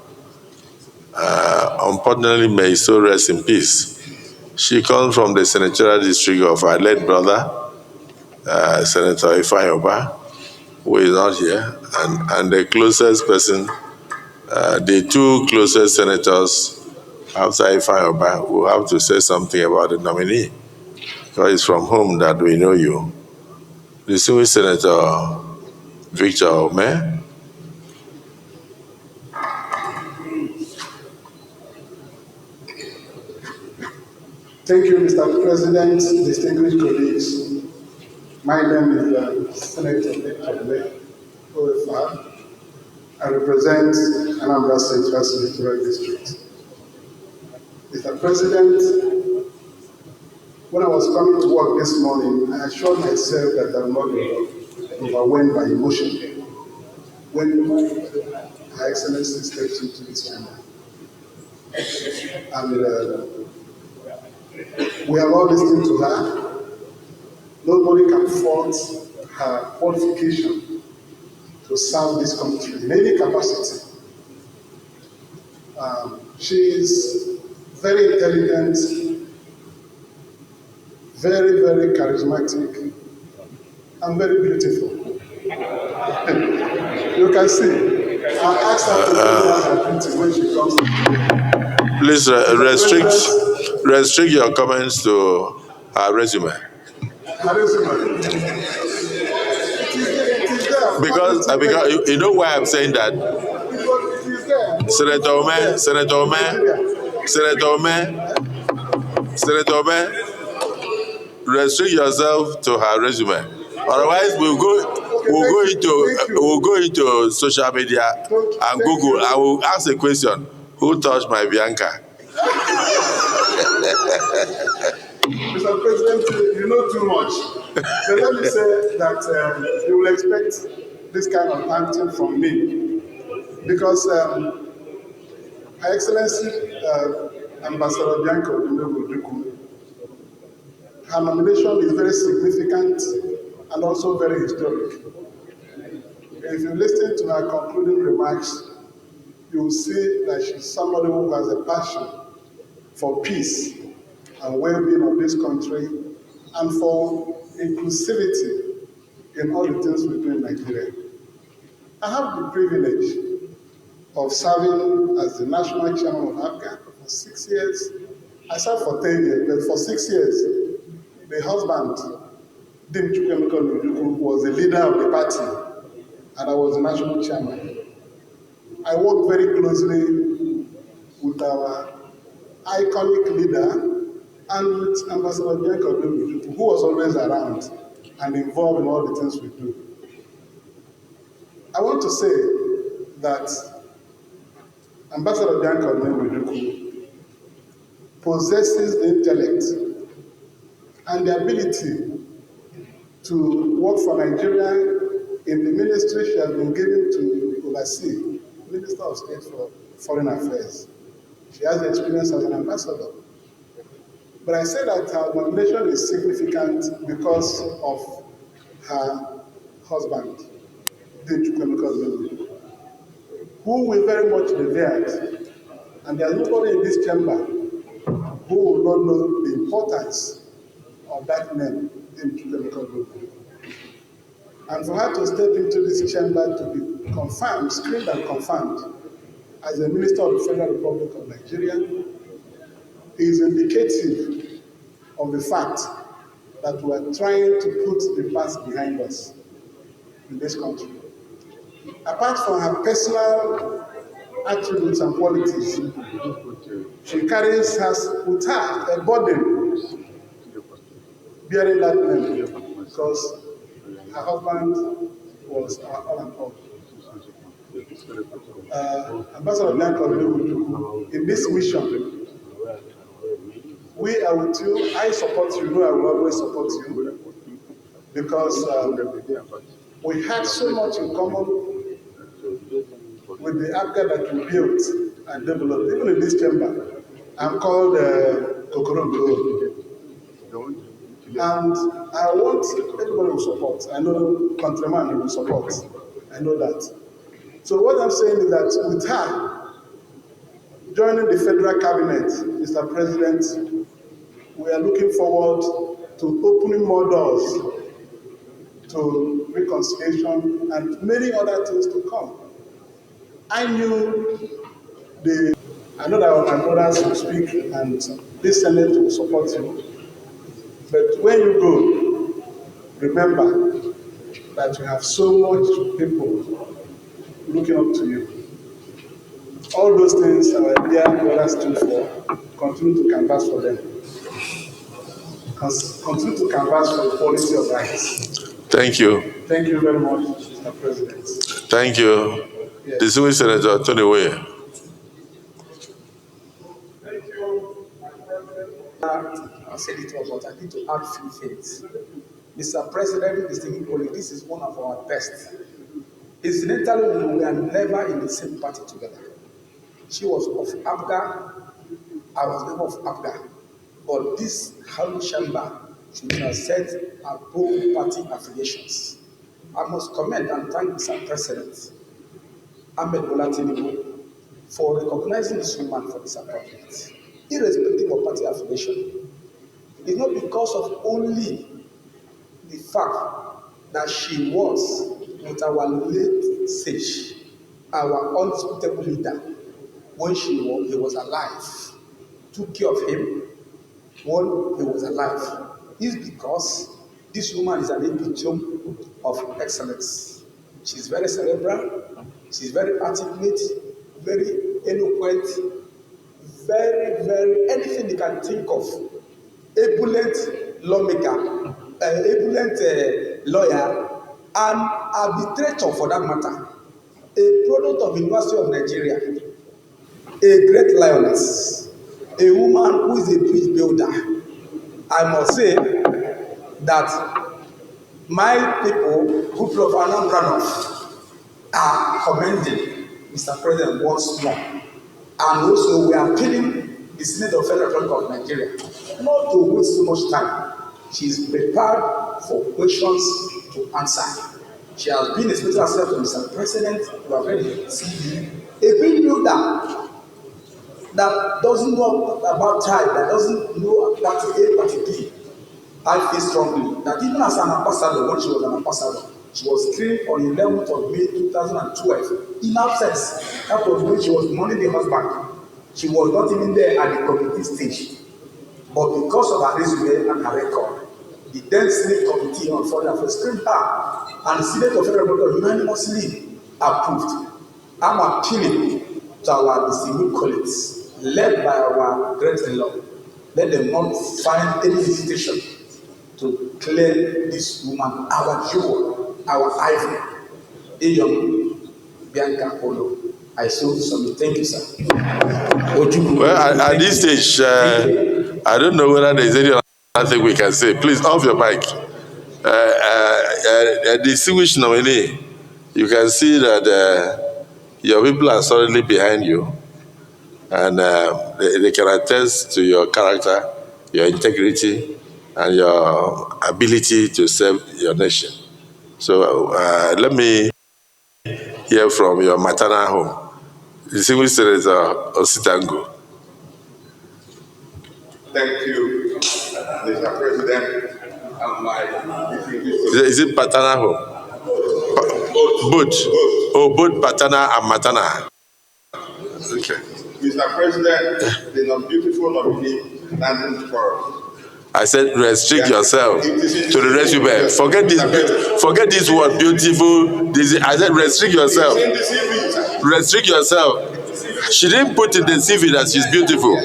Unfortunately, may his soul rest in peace. She comes from the senatorial district of our late brother, Senator Ifeanyi, who is not here, and the closest person, the two closest senators after Ifeanyi will have to say something about the nominee, because it's from whom that we know you. Distinguished Senator Victor Ome. Thank you, Mr. President, distinguished colleagues. My name is Senator Victor Ome. I represent Anambra State First Ministerial District. Mr. President, when I was coming to work this morning, I assured myself that I will not be overwhelmed by emotion when Her Excellency steps into this chamber. And we have all listened to her. Nobody can fault her qualification to serve this country in any capacity. She is very intelligent, very, very charismatic, and very beautiful. You can see. I asked her to do her beauty when she comes to me. Please restrict your comments to her resume. Her resume. Because you know why I'm saying that? Senator Ome, restrict yourself to her resume. Otherwise, we'll go into social media and Google. I will ask a question: who touched my Bianca? Mr. President, you know too much. So let me say that you will expect this kind of acting from me, because Her Excellency Ambassador Bianca, her nomination is very significant and also very historic. If you listen to her concluding remarks, you will see that she's somebody who has a passion for peace and well-being of this country and for inclusivity in all the things we do in Nigeria. I have the privilege of serving as the national chairman of APGA for 6 years. I served for 10 years, but for 6 years, the husband, Dim Ojukwu, was the leader of the party, and I was the national chairman. I worked very closely with our iconic leader and with Ambassador Bianca, who was always around and involved in all the things we do. I want to say that Ambassador Bianca possesses the intellect and the ability to work for Nigeria in the ministry she has been given to oversee, Minister of State for Foreign Affairs. She has experience as an ambassador. But I say that her nomination is significant because of her husband, the Ojukwu, who we very much revered. And there's nobody in this chamber who will not know the importance of that name, the Ojukwu. And for her to step into this chamber to be confirmed, screened and confirmed as a Minister of the Federal Republic of Nigeria is indicative of the fact that we are trying to put the past behind us in this country. Apart from her personal attributes and qualities, she carries with her a burden bearing that name because her husband was all and all. Ambassador Bianca, in this mission, we are with you. I support you. I will always support you because we had so much in common with the APGA that we built and developed. Even in this chamber, I'm called Kokoro. And I want everybody will support. I know countryman will support. I know that. So what I'm saying is that with her joining the federal cabinet, Mr. President, we are looking forward to opening more doors to reconciliation and many other things to come. I know that my brothers will speak and this Senate will support you. But when you go, remember that you have so much people looking up to you. All those things our dear brothers stood for, continue to canvass for them. Continue to canvass for the policy of rights. Thank you. Thank you very much, Mr. President. Thank you. Yes. Distinguished Senator Nentawe. I said it all, but I need to add a few things. Mr. President, distinguished colleague, this is one of our best. Incidentally, we were never in the same party together. She was of APGA, I was never of APGA. But this Holy Chamber should have said above party affiliations. I must commend and thank Mr. President Ahmed Bola Tinubu for recognizing this woman for this appointment, irrespective of party affiliation. It's not because of only the fact that she was with our late sage, our undisputable leader, when he was alive, took care of him when he was alive. It's because this woman is an epitome of excellence. She's very cerebral, she's very articulate, very eloquent, very, anything you can think of. Ebullient lawmaker, ebullient lawyer, and arbitrator for that matter. A product of University of Nigeria, a great lioness, a woman who is a bridge builder. I must say that my people, people of Anambra North, are commending Mr. President once more. And also we are appealing the Senate of Federal Republic of Nigeria not to waste so much time. She is prepared for questions to answer. She has been a special assistant to Mr. President. We are very CV. A big builder that doesn't know about tribe, that doesn't know party A, party B. I feel strongly that even as an ambassador, when she was an ambassador, she was trained on 11th of May 2012 in absence. That was when she was mourning the husband. She was not even there at the committee stage. But because of her resume and her record, the then Senate Committee on Foreign Affairs screened her, and the Senate of Federal Republic unanimously approved. I'm appealing to our distinguished colleagues, led by our great-in-law. Let them not find any hesitation to clear this woman, our jewel, our ivory. Young Bianca Polo. I so submit. Thank you, sir. Ojukwu. Well, at this stage, I don't know whether there is any other thing we can say. Please, off your mic. distinguished nominee, you can see that your people are solidly behind you, and they can attest to your character, your integrity, and your ability to serve your nation. So let me hear from your maternal home, distinguished Senator Ositango. Thank you, Mr. President, and my Is it paternal home? Both. Oh, both paternal and maternal. Okay. Mr. President, the beautiful nominee standing for us. I said restrict yourself to the rest people. Forget this word beautiful. I said restrict yourself. Restrict yourself. She didn't put in the CV that she's beautiful.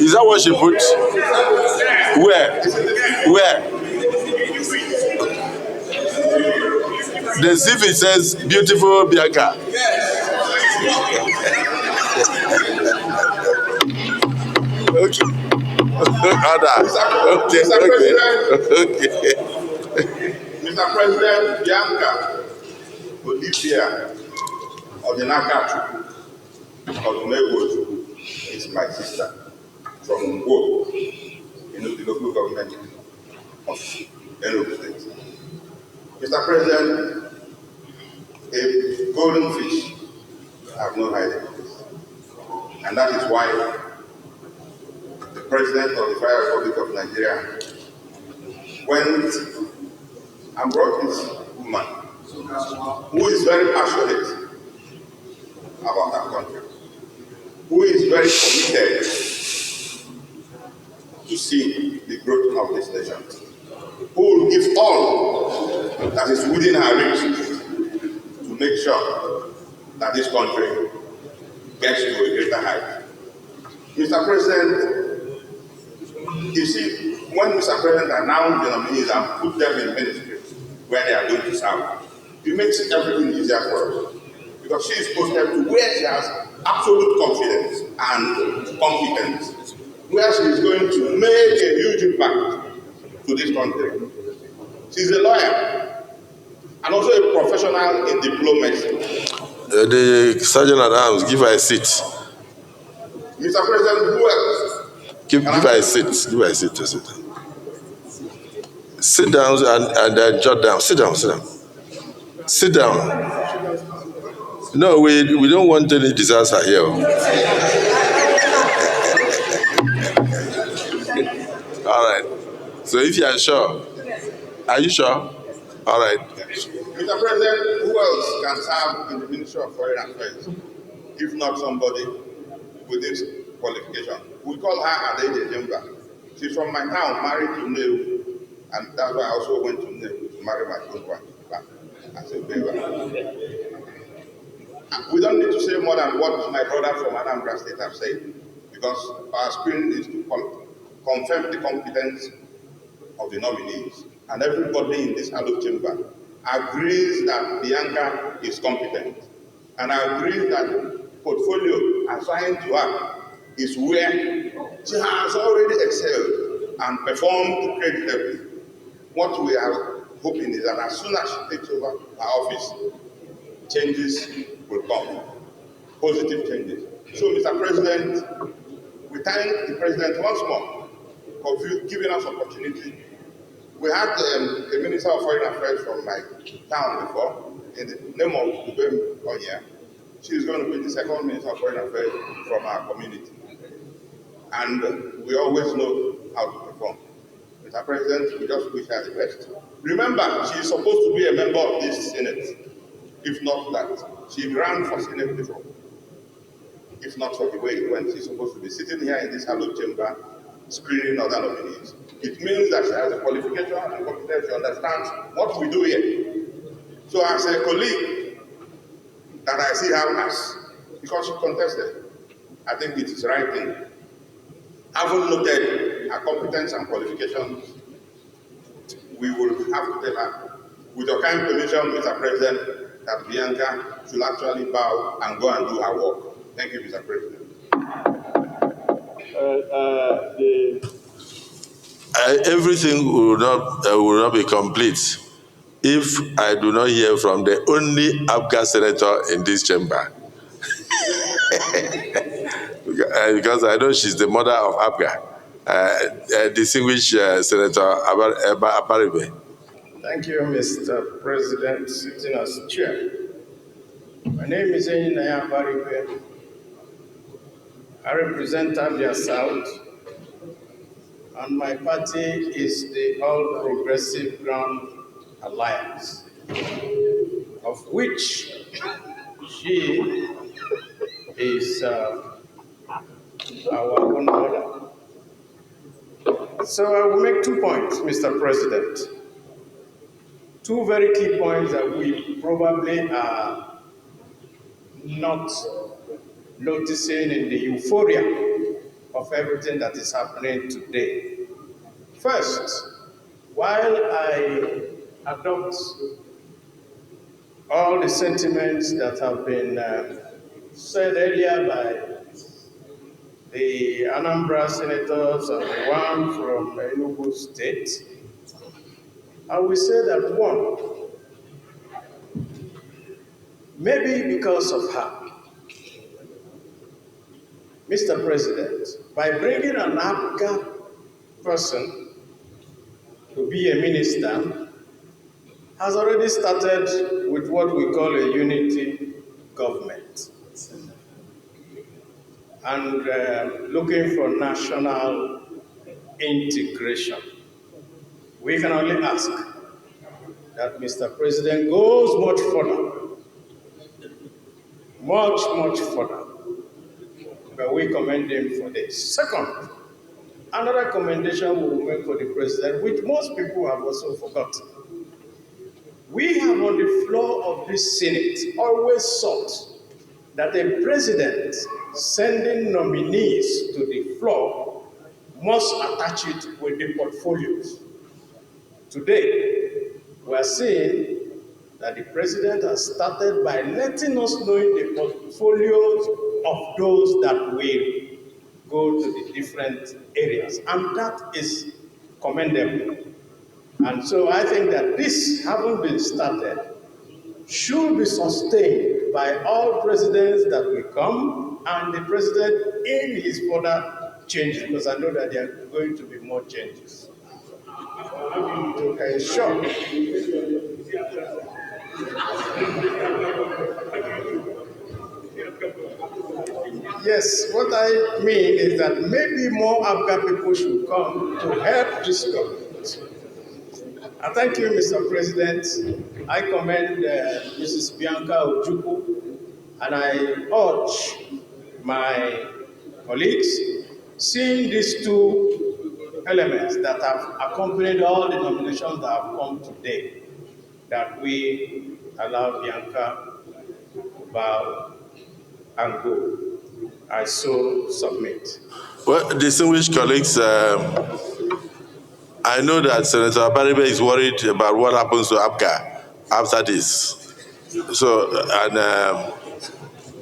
Is that what she put? Where? The CV says beautiful Bianca. Okay. Mr. President, Bianca Olivia Ojukwu Ojukwu is my sister from Wo, in the local government of Enugu State. Mr. President, a golden fish have no hiding place, and that is why the President of the Federal Republic of Nigeria went and brought this woman who is very passionate about our country, who is very committed to see the growth of this nation, who will give all that is within her reach to make sure that this country gets to a greater height. Mr. President, you see, when Mr. President announced the nominees and put them in ministry where they are going to serve, it makes everything easier for us. Because she is posted to where she has absolute confidence and competence, where she is going to make a huge impact to this country. She's a lawyer and also a professional in diplomacy. The Sergeant at Arms, give her a seat. Mr. President, who else? Give her a seat. Give her a seat to sit down. Sit down and jot down. Sit down. Sit down. No, we don't want any disaster here. All right. So if you are sure, are you sure? All right. Mr. President, who else can serve in the Ministry of Foreign Affairs if not somebody with this qualification? We call her Adede Jemba. She's from my town, married to Neu, and that's why I also went to Neu to marry my own wife as a favor. We don't need to say more than what my brother from Anambra State have said, because our screen is to confirm the competence of the nominees. And everybody in this hallowed chamber agrees that Bianca is competent, and agrees that the portfolio assigned to her is where she has already excelled and performed creditably. What we are hoping is that as soon as she takes over her office, changes will come, positive changes. So, Mr. President, we thank the President once more for giving us opportunity. We had a Minister of Foreign Affairs from my town before, in the name of Ubem Onya. She is going to be the second Minister of Foreign Affairs from our community. And we always know how to perform. Mr. President, we just wish her the best. Remember, she is supposed to be a member of this Senate. If not that, she ran for Senate before. If not for the way it went, she's supposed to be sitting here in this hallowed chamber, screening other nominees. It means that she has a qualification and competence. She understands what we do here. So as a colleague that I see her as, because she contested, I think it is the right thing. Having noted her competence and qualifications, we will have to tell her, with your kind permission, Mr. President, that Bianca should actually bow and go and do her work. Thank you, Mr. President. Everything will not be complete if I do not hear from the only Abga senator in this chamber. Because I know she's the mother of Abga, distinguished Senator Abaribe. Thank you, Mr. President, sitting as chair. My name is Engineer Abaribe. I represent Abia South, and my party is the All Progressive Ground Alliance, of which she is our own mother. So I will make 2 points, Mr. President. 2 very key points that we probably are not noticing in the euphoria of everything that is happening today. First, while I adopt all the sentiments that have been said earlier by the Anambra senators and the one from Enugu State, I will say that one, maybe because of her, Mr. President, by bringing an Abga person to be a minister, has already started with what we call a unity government and looking for national integration. We can only ask that Mr. President goes much further, much further, but we commend him for this. Second, another commendation we will make for the President, which most people have also forgotten. We have on the floor of this Senate always sought that a president sending nominees to the floor must attach it with the portfolios. Today, we are seeing that the president has started by letting us know the portfolios of those that will go to the different areas, and that is commendable. And so I think that this, having been started, should be sustained by all presidents that will come and the president in his further changes, because I know that there are going to be more changes. To ensure yes, what I mean is that maybe more Abga people should come to help this government. I thank you, Mr. President. I commend Mrs. Bianca Ojukwu, and I urge my colleagues, seeing these 2 elements that have accompanied all the nominations that have come today, that we allow Bianca to bow and go. I so submit. Well, distinguished colleagues, I know that Senator Abaribe is worried about what happens to Abga after this. So, and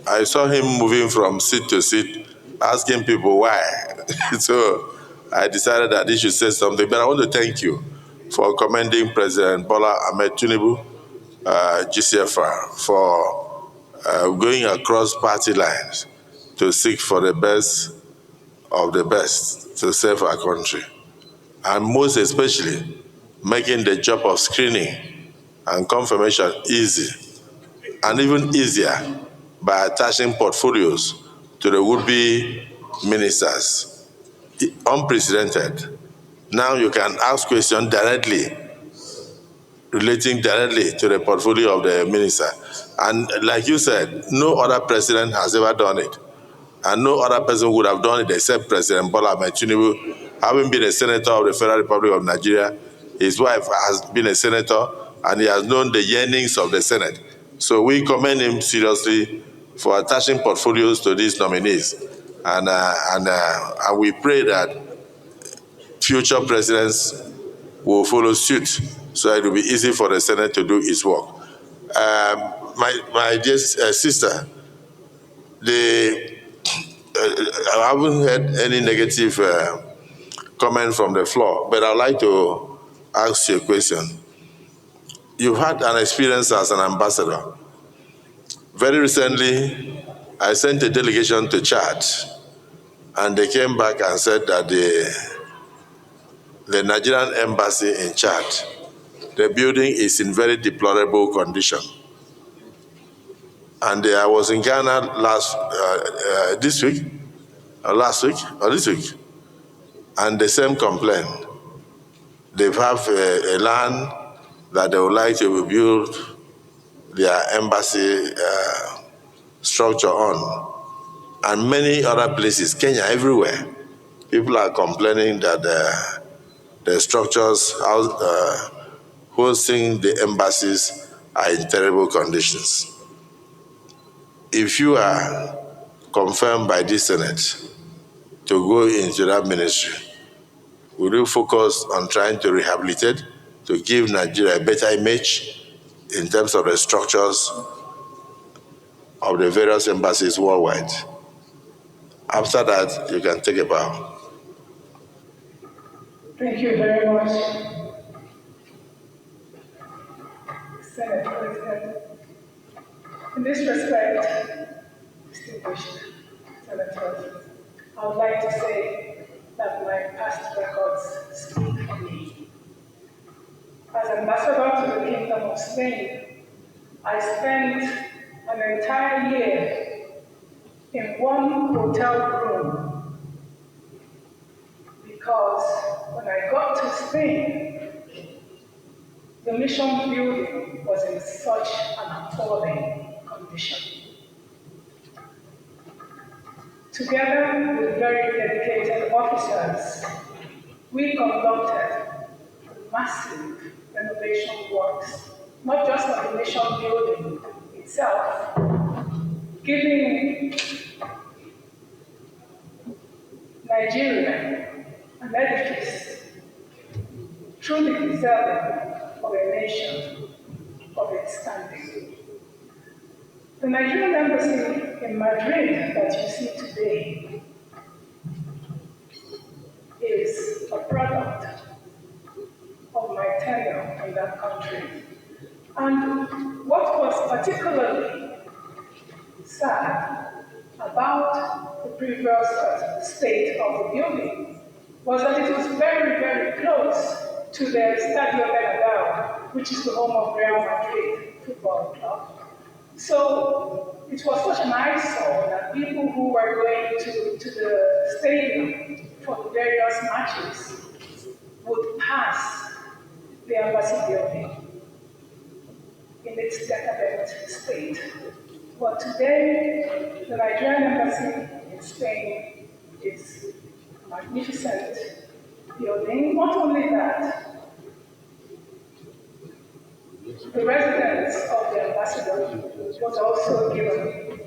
I saw him moving from seat to seat, asking people why. So, I decided that he should say something. But I want to thank you for commending President Bola Ahmed Tinubu, GCFR, for going across party lines to seek for the best of the best to save our country. And most especially, making the job of screening and confirmation easy, and even easier by attaching portfolios to the would-be ministers. Unprecedented. Now you can ask questions directly, relating directly to the portfolio of the minister. And like you said, no other president has ever done it. And no other person would have done it except President Bola Ahmed Tinubu, having been a senator of the Federal Republic of Nigeria. His wife has been a senator, and he has known the yearnings of the Senate. So we commend him seriously for attaching portfolios to these nominees. And we pray that future presidents will follow suit, so it will be easy for the Senate to do its work. My dear sister, I haven't heard any negative comment from the floor, but I'd like to ask you a question. you've had an experience as an ambassador. Very recently, I sent a delegation to Chad, and they came back and said that the Nigerian embassy in Chad, the building is in very deplorable condition. And I was in Ghana last week, and the same complaint. They have a land that they would like to build their embassy structure on, and many other places, Kenya, everywhere. People are complaining that the structures hosting the embassies are in terrible conditions. If you are confirmed by this Senate to go into that ministry, will you focus on trying to rehabilitate, to give Nigeria a better image in terms of the structures of the various embassies worldwide? After that, you can take a bow. Thank you very much, Senate President. In this respect, distinguished senators, I would like to say that my past records speak for me. As ambassador to the Kingdom of Spain, I spent an entire year in one hotel room because when I got to Spain, the mission building was in such an appalling condition. Together with very dedicated officers, we conducted massive renovation works, not just of the mission building itself, giving Nigeria an edifice truly deserving of a nation of its standing. The Nigerian embassy in Madrid that you see today is a product of my tenure in that country. And what was particularly sad about the previous state of the building was that it was very, very close to the Estadio Bernabeu, which is the home of Real Madrid Football Club. So it was such an eyesore that people who were going to the stadium for the various matches would pass the embassy building in its decadent state. But today, the Nigerian embassy in Spain is a magnificent building. Not only that, the residence of the ambassador was also given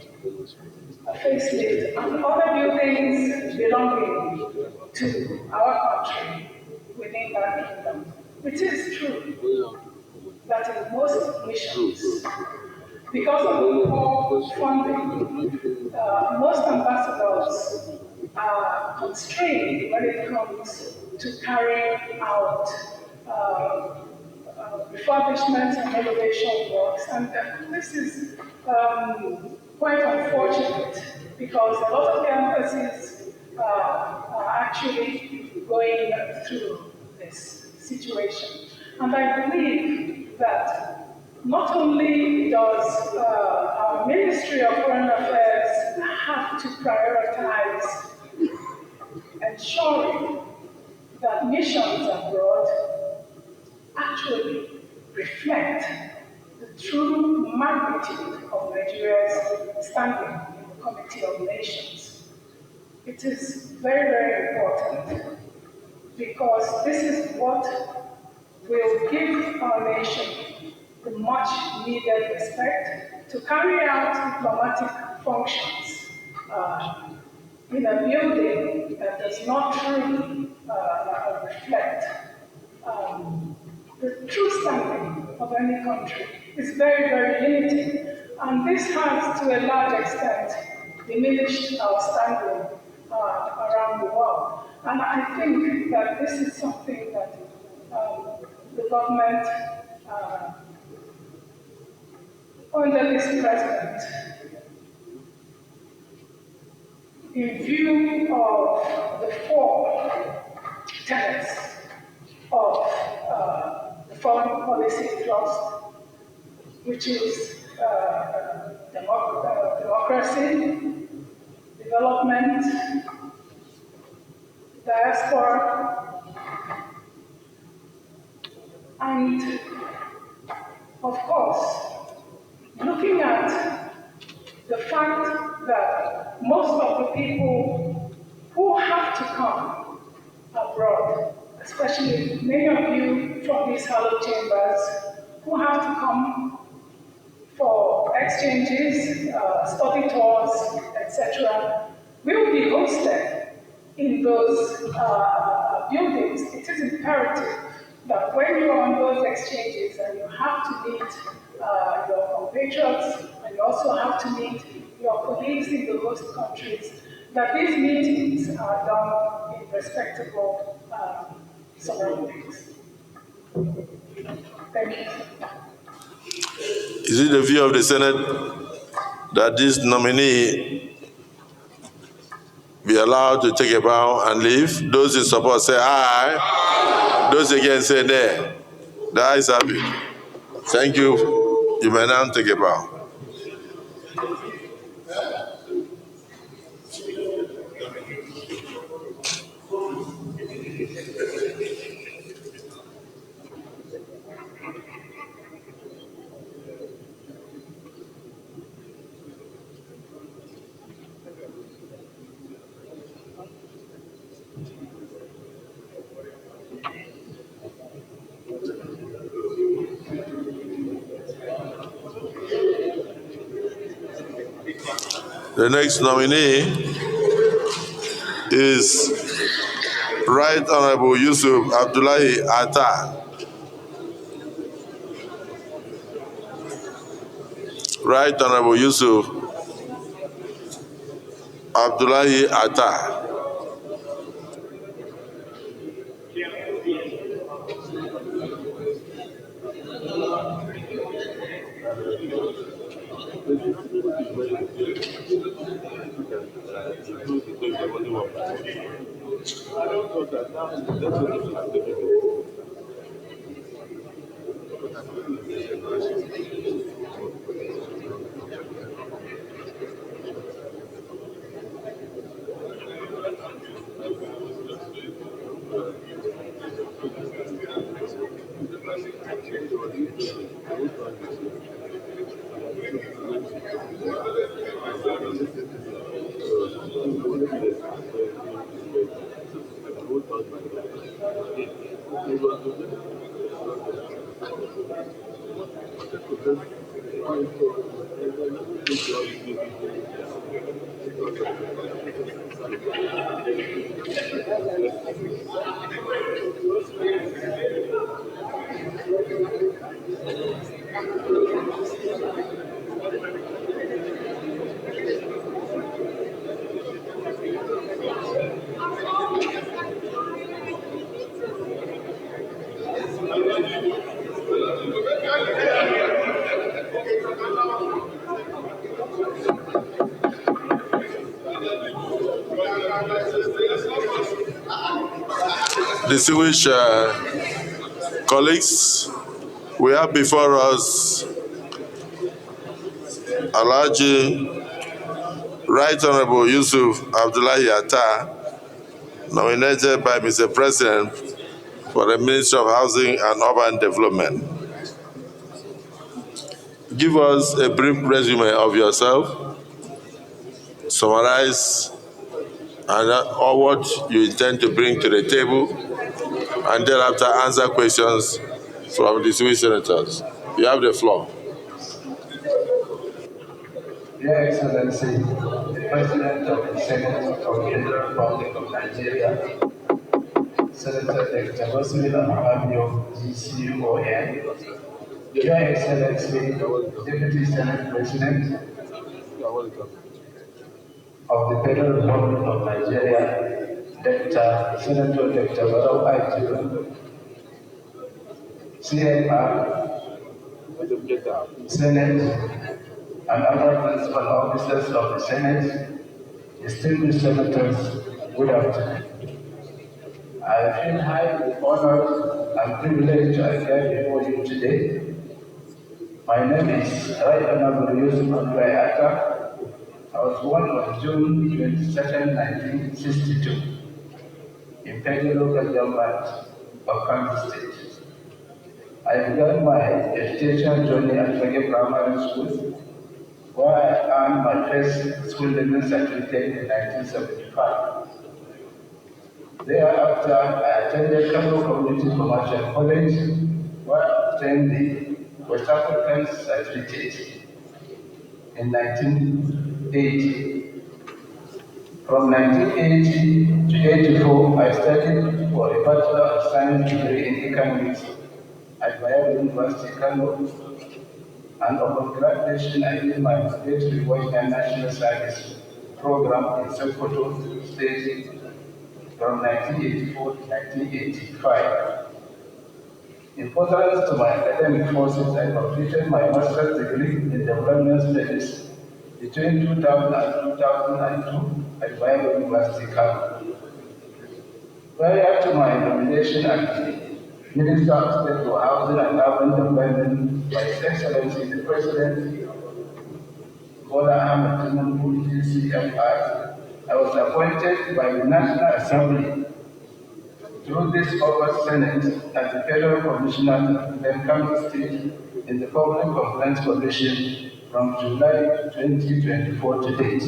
a facelift, and other buildings belonging to our country within that kingdom. It is true that in most missions, because of the poor funding, most ambassadors are constrained when it comes to carrying out refurbishment and renovation works. And this is quite unfortunate because a lot of the embassies are actually going through this situation. And I believe that not only does our Ministry of Foreign Affairs have to prioritize ensuring that missions abroad actually reflect the true magnitude of Nigeria's standing in the Committee of Nations. It is very, very important because this is what will give our nation the much needed respect to carry out diplomatic functions in a building that does not truly reflect the true standing of any country. Is very, very limited. And this has, to a large extent, diminished our standing around the world. And I think that this is something that the government under this president, in view of the four tenets of the foreign policy thrust, which is democracy, development, diaspora, and of course, looking at the fact that most of the people who have to come abroad, especially many of you from these hallowed chambers, who have to come for exchanges, study tours, etc., will be hosted in those buildings. It is imperative that when you are on those exchanges and you have to meet your compatriots and you also have to meet your colleagues in the host countries, that these meetings are done in respectable surroundings. Thank you. Is it the view of the Senate that this nominee be allowed to take a bow and leave? Those in support say aye. Aye. Those against say nay. The ayes have it. Thank you. You may now take a bow. The next nominee is Right Honorable Yusuf Abdullahi Atta. Right Honorable Yusuf Abdullahi Atta. Distinguished colleagues, we have before us Alhaji Right Honorable Yusuf Abdullahi Atta, nominated by Mr. President for the Ministry of Housing and Urban Development. Give us a brief resume of yourself, summarize or what you intend to bring to the table, and thereafter answer questions from the Swiss senators. You have the floor. Your Excellency, the President of the Senate of the Federal Republic of Nigeria, Senator Dr. Muhammadu, GCON, Your Excellency, Deputy Senate President of the Federal Republic of Nigeria, Senator Dr. Ojukwu, CMR, Senate, and other principal officers of the Senate, distinguished senators, good afternoon. I feel highly honored and privileged to appear before you today. My name is Right Honorable Yusuf. I was born on June 22nd, 1962, in Peggy local government of Kansas State. I began my educational journey at Peggy Primary School, where I earned my first school leaving certificate in 1975. Thereafter, I attended Kano Community Commercial College, where I obtained the West African certificate in 1980. From 1980 to 84, I studied for a Bachelor of Science degree in Economics at Bayero University, Kano, and upon graduation, I did my state Yilwatda National Service program in Sokoto State from 1984 to 1985. In furtherance to my academic courses, I completed my master's degree in development studies between 2000 and 2002 at Bayero University, Kano. Prior to my nomination as Minister of State for Housing and Urban Development by His Excellency the President, Bola Ahmed Tinubu, DCFI, I was appointed by the National Assembly through this August Senate as the Federal Commissioner of Kano State in the Public Complaints Commission from July 2024 to date.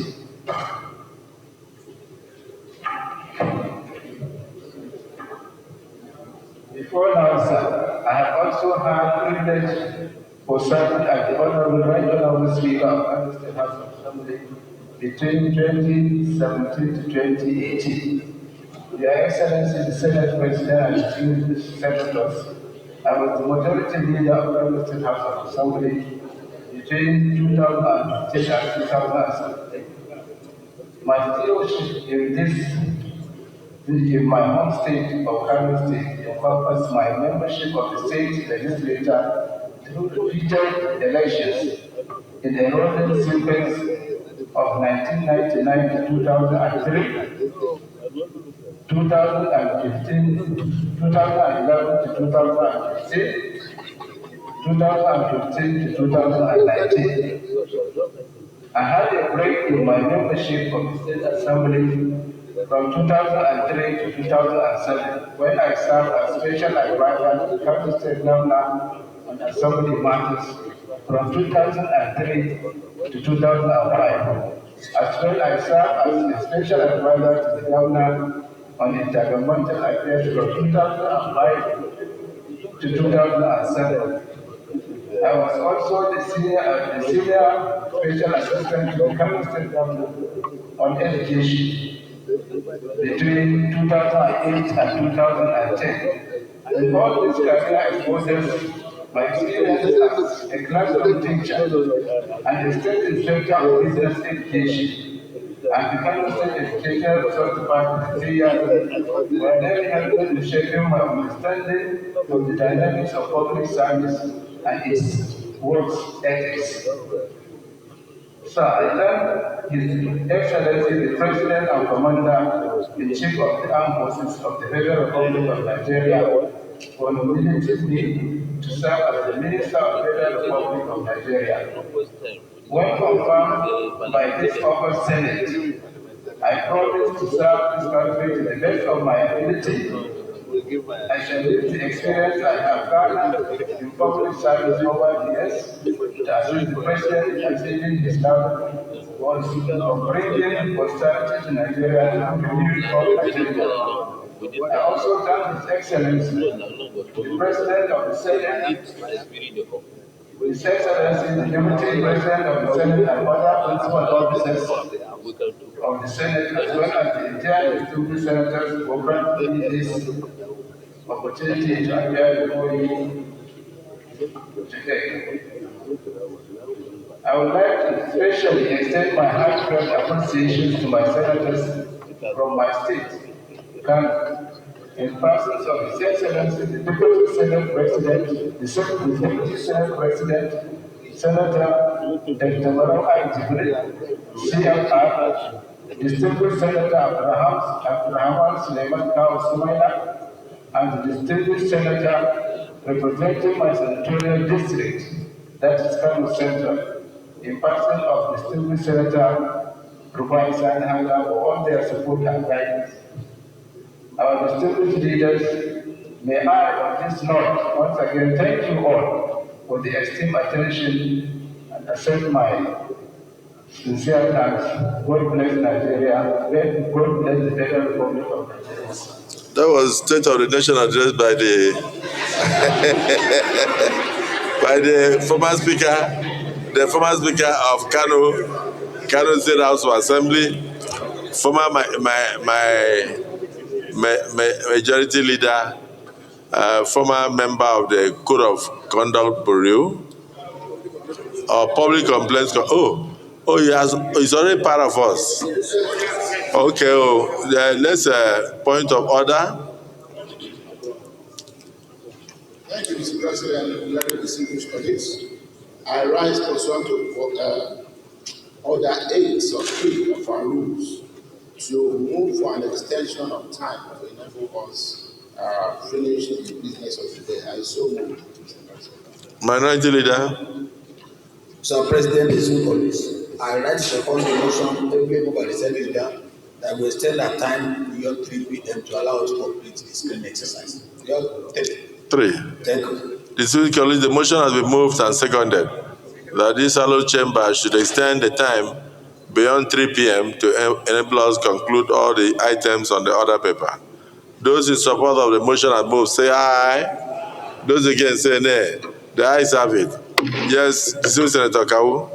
Before now, sir, I have also had privilege for serving as the Honorable Right Honorable Speaker of Kano State House of Assembly between 2017 to 2018. Your Excellency, the Senate President and distinguished senators, I was the majority leader of Kano State House of Assembly between 2010 and 2017. My stewardship in my home state of Kano State encompassed my membership of the state legislature through repeated elections in the enrollment sequence of 1999 to 2003, 2015, 2011 to 2015, 2015 to 2019. I had a break in my membership of the State Assembly from 2003 to 2007, when I served as Special Advisor to the Kano State Governor on Assembly matters from 2003 to 2005. As well, I served as a Special Advisor to the Governor on Intergovernmental Affairs from 2005 to 2007. I was also the senior special assistant to the Kano State Governor on education between 2008 and 2010. In all these career exposures, my experience as a classroom teacher and a state instructor of business education and the Kano State Educational Resource Department 3 years were very helpful in shaping my understanding of the dynamics of public service and its work ethics. So I thank His Excellency the President and Commander-in-Chief of the Armed Forces of the Federal Republic of Nigeria for nominating me to serve as the Minister of the Federal Republic of Nigeria. When confirmed by this August Senate, I promise to serve this country to the best of my ability. I shall use the experience I have garnered in public service over the years to assist the President in achieving his target goals of bringing prosperity to Nigeria and renewed public agenda. I also thank His Excellency, the President of the Senate, His Excellency, the Deputy President of the Senate, and other principal officers of the Senate, as well as the entire distinguished senators for granting me this opportunity to appear before you today. I would like to especially extend my heartfelt appreciation to my senators from my state, Kano, in persons of His Excellency the Deputy Senate President, the Deputy Senate President, Senator Dr. Maigari Jibril, CFR, Distinguished Senator Abdullahi Suleiman Sumaila, and the Distinguished Senator representing my senatorial district, that is Kano Central, in person of Distinguished Senator Rufai Sani Hanga for all their support and guidance. Our distinguished leaders, may I on this note once again thank you all for the esteemed attention and accept my sincere thanks. God bless Nigeria. God bless the Federal Republic of Nigeria. That was State of the Nation address by the by the former speaker of Kano State House of Assembly, former majority leader, former member of the Code of Conduct Bureau, or Public Complaints. He's already part of us. Okay, let's point of order. Thank you, Mr. President. Very distinguished colleagues. I rise pursuant to Order 8 of 3 of our rules to move for an extension of time to enable us finish the business of the day. I so move. Minority Leader. Mr. President, colleagues, I write second the motion tabled by the Senate leader that will extend our time beyond 3 p.m. to allow us to complete the screening exercise. 3. Thank you. Distinguished colleagues, the motion has been moved and seconded that this hallowed chamber should extend the time beyond 3 p.m. to enable us to conclude all the items on the order paper. Those in support of the motion have moved, say aye. Those against, say nay. The ayes have it. Yes, distinguished Senator Kawu.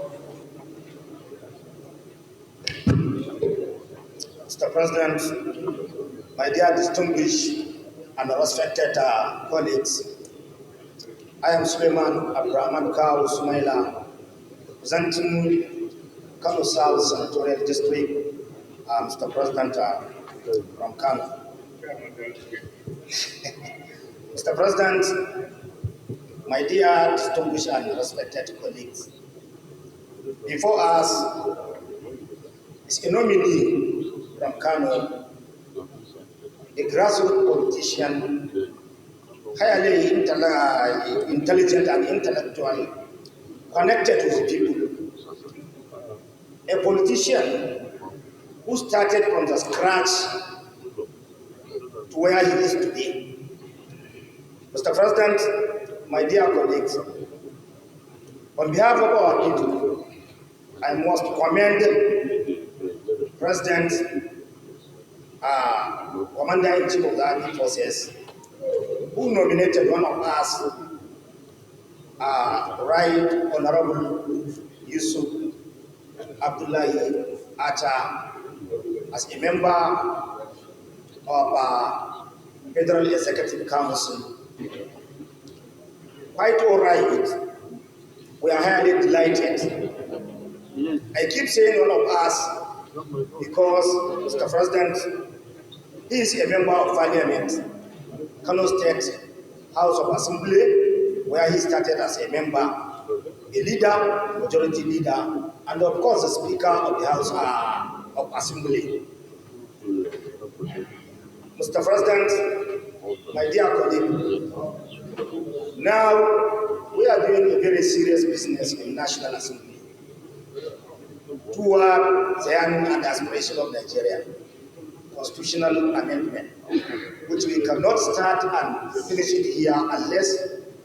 Mr. President, my dear distinguished and respected colleagues, I am Suleiman Abrahman Kawu Sumaila, representing Kano South Senatorial District, Mr. President from Kano. Mr. President, my dear distinguished and respected colleagues, before us is a nominee from Kano, a grassroots politician, highly intelligent and intellectual, connected with the people. A politician who started from the scratch to where he is today. Mr. President, my dear colleagues, on behalf of our people, I must commend President, Commander-in-Chief of the Armed Forces, who nominated one of us, Right Honorable Yusuf Abdullahi as a member of Federal Executive Council. Quite all right. We are highly delighted. I keep saying one of us because, Mr. President, he is a member of Parliament, Kano State House of Assembly, where he started as a member, a leader, majority leader, and of course the Speaker of the House of Assembly. Mr. President, my dear colleague, now we are doing a very serious business in National Assembly toward the aim and aspiration of Nigeria, constitutional amendment, which we cannot start and finish it here unless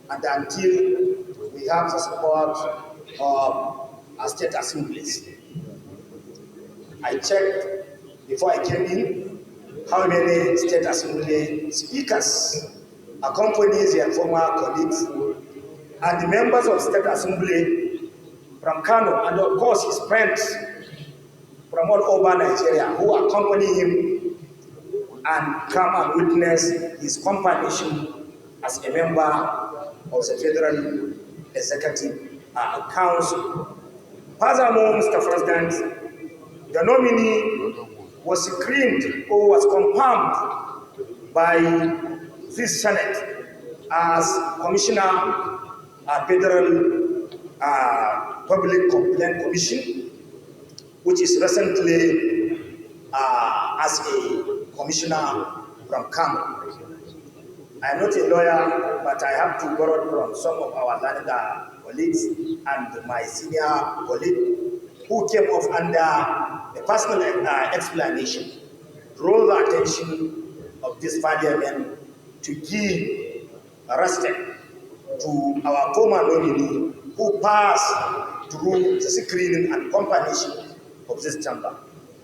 and until we have the support of our state assemblies. I checked before I came in how many state assembly speakers accompany their former colleagues and the members of state assembly from Kano, and of course his friends from all over Nigeria who accompany him and come and witness his confirmation as a member of the Federal Executive Council. Furthermore, Mr. President, the nominee was screened or was confirmed by this Senate as Commissioner Federal Public Complaint Commission, which is recently as a commissioner from Kano. I'm not a lawyer, but I have to borrow from some of our learned colleagues and my senior colleague who came off under a personal explanation, draw the attention of this parliament to give respect to our former nominee who passed through the screening and confirmation of this chamber.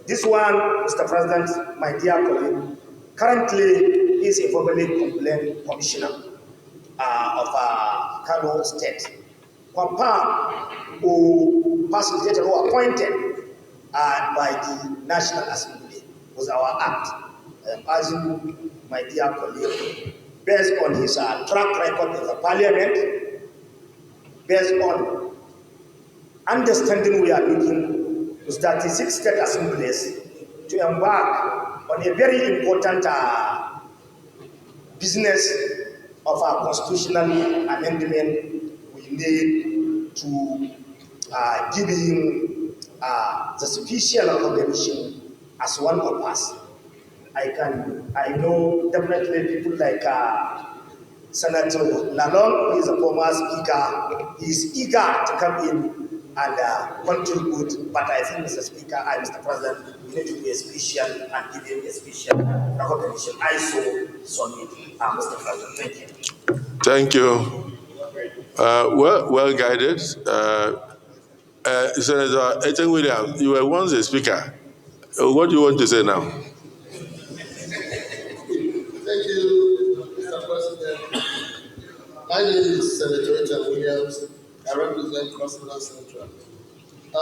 This one, Mr. President, my dear colleague, currently is a public complaint commissioner of Kano State, confirmed who facilitated or appointed by the National Assembly was our act. I am asking my dear colleague, based on his track record in the parliament, based on understanding we are looking to 36 state assemblies to embark on a very important business of our constitutional amendment. We need to give him the special recognition as one of us. I know definitely people like Senator Lalong, who is a former speaker, he is eager to come in and contribute, but I think, Mr. Speaker and Mr. President, we need to do a special and give him a special recognition. I so need, Mr. President. Thank you. Thank you. Well guided. Senator Ethan Williams, you were once a speaker. What do you want to say now? Thank you, Mr. President. My name is Senator Ethan Williams. I represent Crossriver Central. I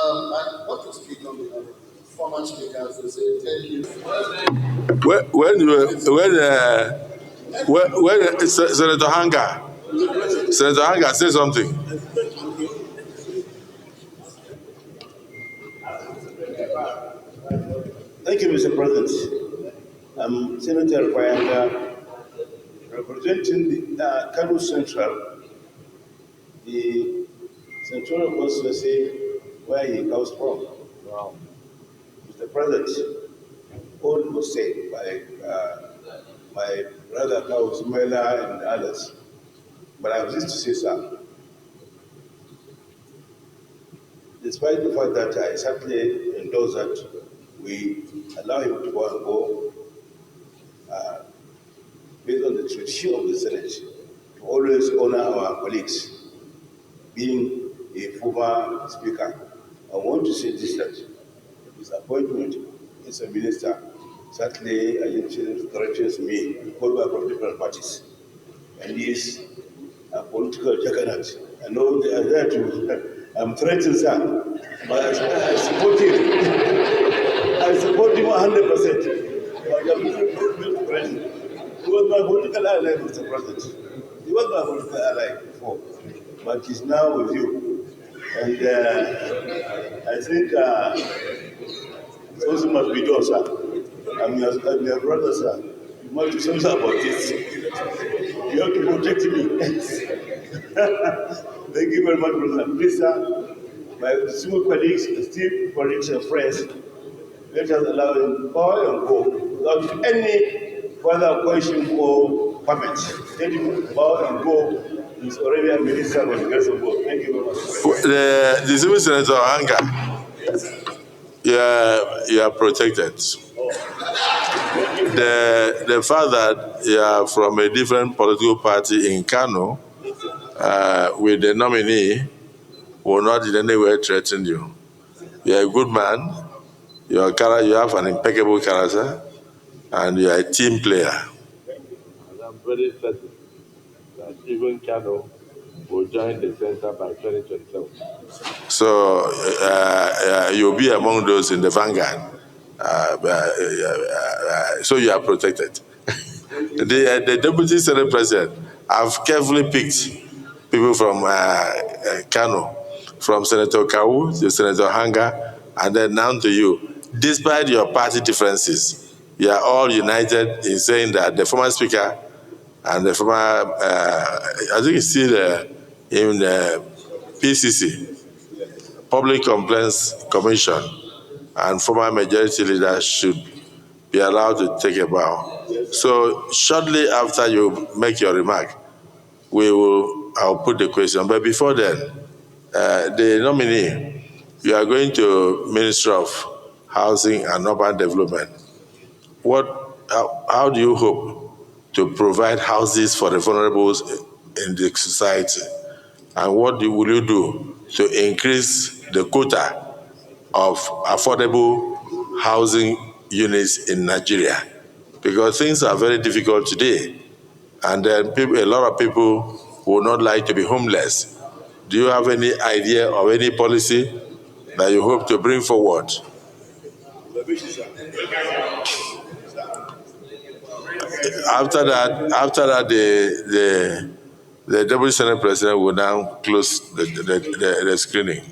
want to speak on behalf of former speakers to say thank you. When Senator Hanga, say something. Thank you, Mr. President. I'm Senator Bianca, representing the Kano Central, the Central constituency where he comes from. Wow. Mr. President, all was said by my brother Klaus Mela and others, but I was just to say something. Despite the fact that I certainly endorse that we allow him to go and go, based on the tradition of the Senate, to always honor our colleagues. Being a former speaker, I want to say this, that his appointment as a minister certainly encourages me to call back from different parties. And he is a political juggernaut. I know they are there to, I'm threatened, sir, but I support him. I support him 100%. But I'm not president. He was my political ally, Mr. President. He was my political ally before, but he's now with you. And I think something must be done, sir. I'm your brother, sir. You must do something about this. You have to protect me. Thank you very much, brother. Please, sir, my esteemed colleagues, esteemed colleagues and friends, let us allow him bow and go without any further question or comment. Let him bow and go. He's already a minister with the grace of God. Thank you very much. The civil senator Anga, you are protected. The fact that you are from a different political party in Kano with the nominee will not in any way threaten you. You are a good man. You have an impeccable character, and you are a team player. And I'm very certain that even Kano will join the center by 2027. So you'll be among those in the vanguard. So you are protected. The Deputy Senate President have carefully picked people from Kano, from Senator Kawu to Senator Hanga, and then now to you. Despite your party differences, you are all united in saying that the former speaker and the former, I think it's still in the PCC, Public Complaints Commission, and former majority leader should be allowed to take a bow. So shortly after you make your remark, I'll put the question. But before then, the nominee, you are going to Ministry of Housing and Urban Development. How do you hope to provide houses for the vulnerable in the society? And what will you do to increase the quota of affordable housing units in Nigeria? Because things are very difficult today, and then a lot of people would not like to be homeless. Do you have any idea of any policy that you hope to bring forward? After that, the Deputy Senate President will now close the screening.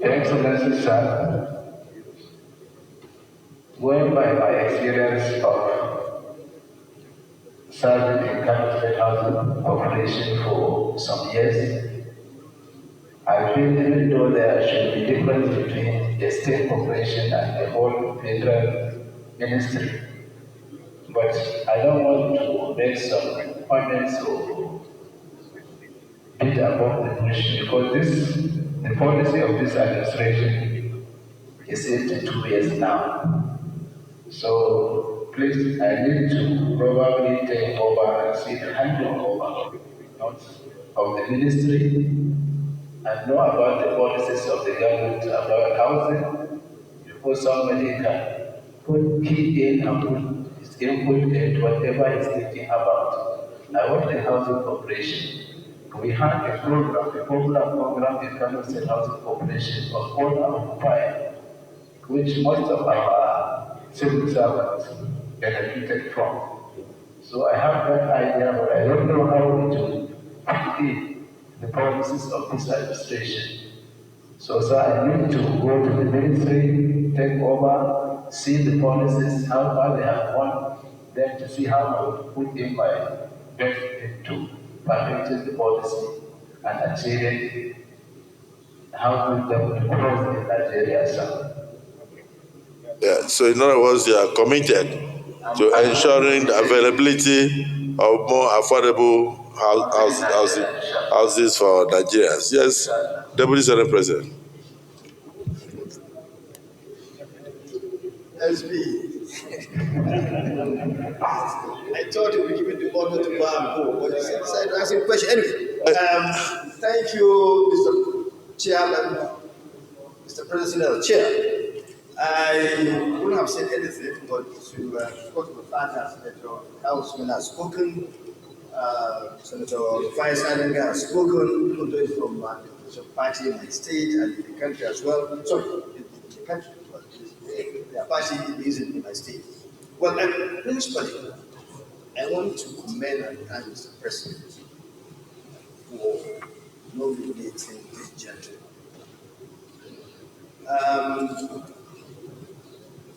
Excellency, sir, going by my experience of serving in Kano State Housing Corporation for some years, I feel even though there should be difference between the state corporation and the whole federal ministry, but I don't want to make some comments or beat above the bush, because the policy of this administration is 82 years now. So please, I need to probably take over and see the handling over of the ministry and know about the policies of the government about housing before somebody can put key in and put his input in whatever he's thinking about. I want the housing corporation. We had a popular program in Kano State Housing Corporation of owner occupier, which most of our civil servants benefited from. So I have that idea, but I don't know how it will fit in the policies of this administration. So sir, I need to go to the ministry, take over, see the policies, how far they have gone, then to see how I would put in my best into perfecting the policy and achieving how to grow in Nigeria, sir. Yeah, so in other words, you are committed to ensuring the availability of more affordable houses for Nigerians. Yes, Deputy Senate President. SB. I thought you would give it the honor to Bianca, but you decided to ask him a question. Anyway, thank you, Mr. Chairman, Mr. President, Chair. I wouldn't have said anything, but to quote the fact that Senator Councilman has spoken, Senator Vice Adanga has spoken, people doing from the party in the state and in the country as well. Sorry, in the country, but their party is in my state. Well, principally, I want to commend and thank Mr. President for nominating this gentleman.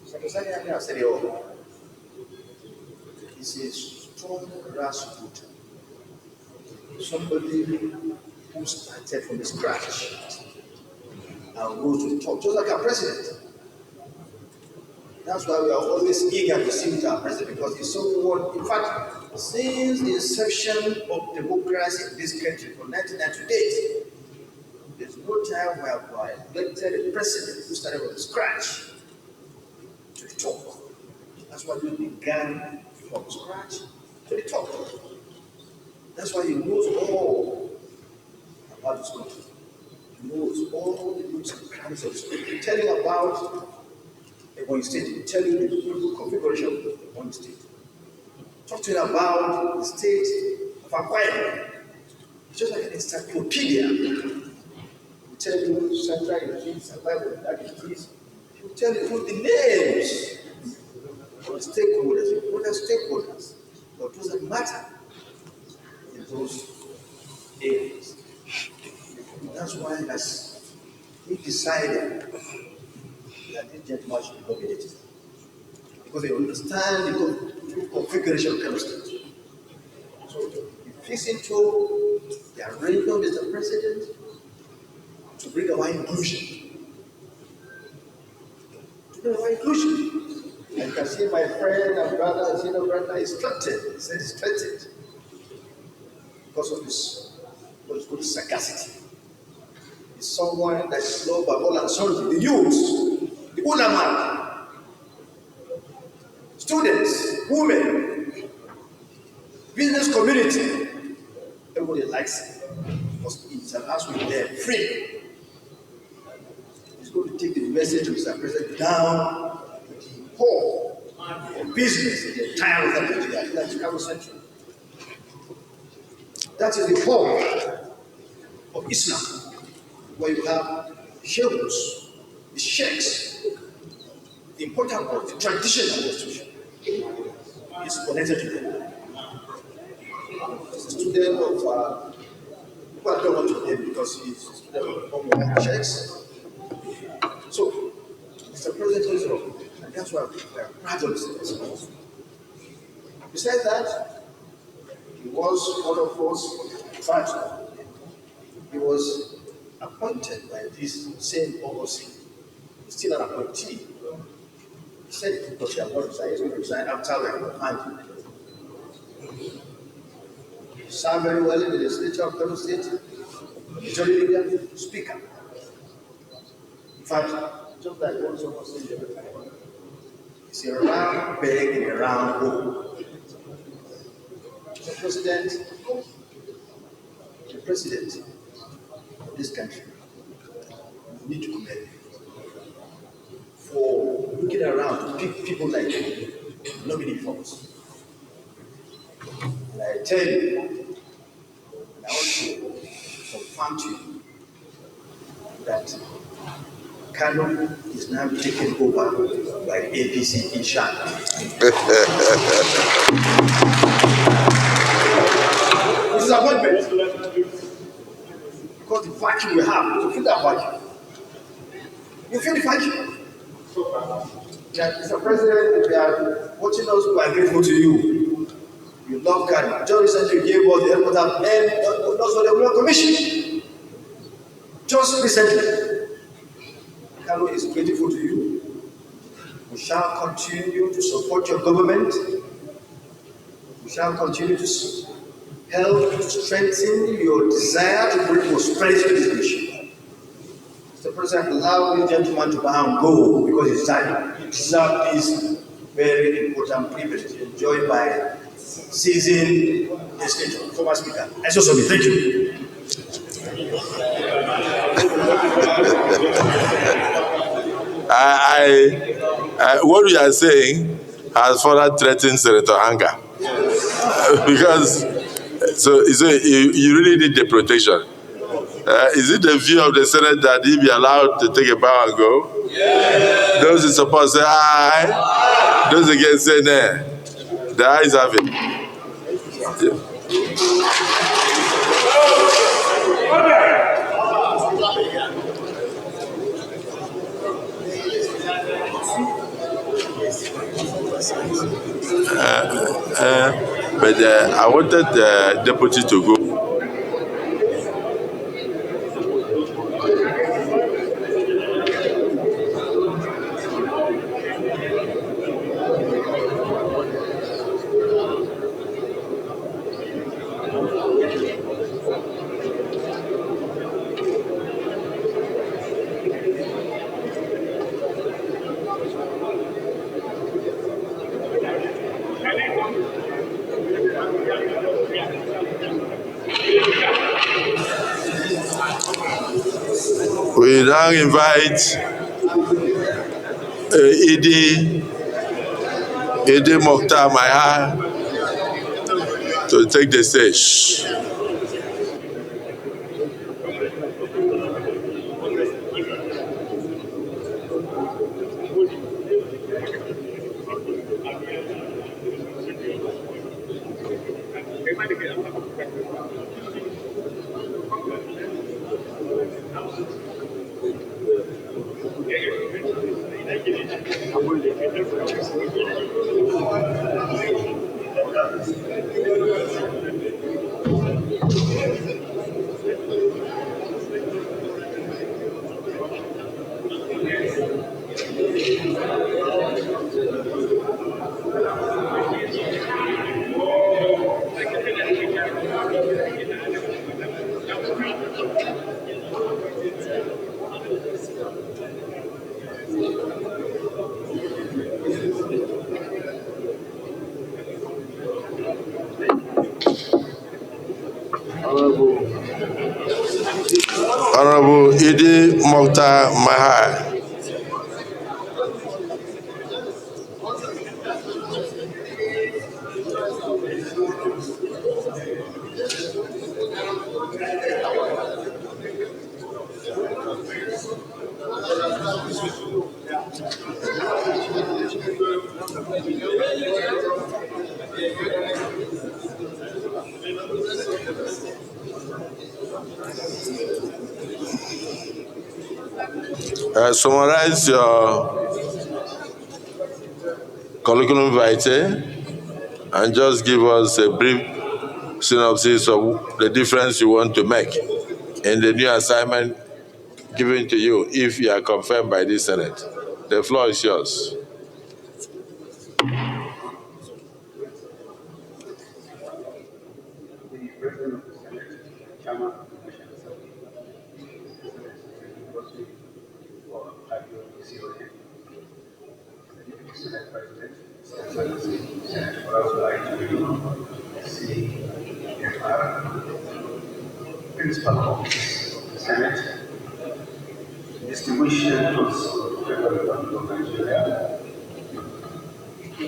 Secretary I said it all. He's a strong grassroots. Somebody who started from scratch and goes to the top, just like our president. That's why we are always eager to see with our president, because he's someone, in fact, since the inception of democracy in this country from 1990 to date, there's no time whereby elected a president who started from scratch to the top. That's why we began from scratch to the top. That's why he knows all about his country. He knows all the nooks and crannies of his country. Tell him about one state, tell you the political configuration of one state. Talk to him about the state of Akwa. It's just like an encyclopedia. He tell you central keys, that keys. He will tell you the names of the stakeholders, what are stakeholders, but it doesn't matter in those areas. That's why he has he decided that this gentleman should be nominated because they understand the configuration of Kano State. So he fits into the arrangement, Mr. President, to bring about inclusion. To bring about inclusion. And you can see my friend and brother, senior brother, is threatened. He said he's threatened because of this, what is called sagacity. He's someone that is loved by all and sundry, the youth, the ulama, students, women, business community. Everybody likes it because it's an house with them free. He's going to take the message of Mr. President down to the whole of business in the entire of Nigeria. That's Chicago Central. That is the core of Islam, where you have sheikhs, the sheikhs, the important part, the traditional institution is connected to them. He's a student of, well, I don't want to name because he's a student of sheikhs. So, Mr. President is wrong, and that's why we are proud of this. Besides that, he was one of us, in fact, he was appointed by this same August. He's still an appointee. He said because he had not resigned, he's going to resign after we have appointed him. He served very well in the legislature of Kano State, majority leader, speaker. In fact, just like what someone said the other time, it's a round peg in a round hole. The president of this country, we need to commend him for looking around to pick people like nominee folks. And I tell you, and I want to confirm to you that Kano is now taken over by APC Inshallah. This is appointment. Because the vacuum we have, to fill that vacuum. You feel the vacuum. Yeah, Mr. President, if you are watching us, we are grateful to you. You love Kano. Just recently you gave us the headquarters and also the World Commission. Just recently. Kano is grateful to you. We shall continue to support your government. We shall continue to help to strengthen your desire to bring prosperity to this nation. Mr. President, allow this gentleman to bow and go because it's time. He deserves this very important privilege enjoyed by seasoned legislator, former speaker. I so submit. Thank you. What you are saying has further threatened Senator Anga. Because so you really need the protection. Is it the view of the Senate that he be allowed to take a bow and go? Yeah. Those who support say aye. Those against say nay. The ayes have it. Yeah. But I wanted the deputy to go. We now invite Idi Mokhtar Maya to take the stage. Honorable Idi Mokhtar Mahar. Summarize your curriculum vitae and just give us a brief synopsis of the difference you want to make in the new assignment given to you if you are confirmed by the Senate. The floor is yours. The President of the Senate, Chairman of the National Assembly, for IPOCON, the Deputy Senate President, Senate for CFR, Principal Office of the Senate, distinguished senators of the Federal Republic of Nigeria.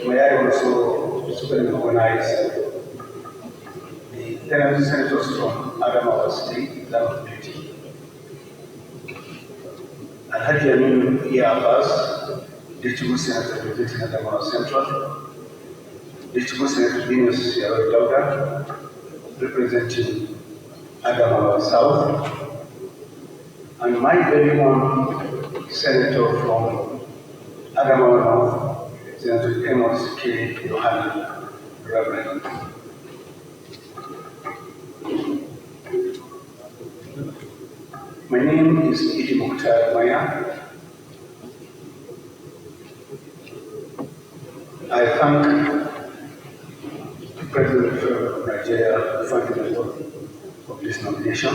May I also recognize the 10 senators from Adamawa State, that of duty. Alhaji Amin Abbas, District Senator representing Adamawa Central, District Senator Venus Dauda, representing Adamawa South, and my very own senator from Adamawa North, Senator Amos K. Yohana, Reverend. My name is Idi Mokhtar Maya. I thank the President of Nigeria for this nomination.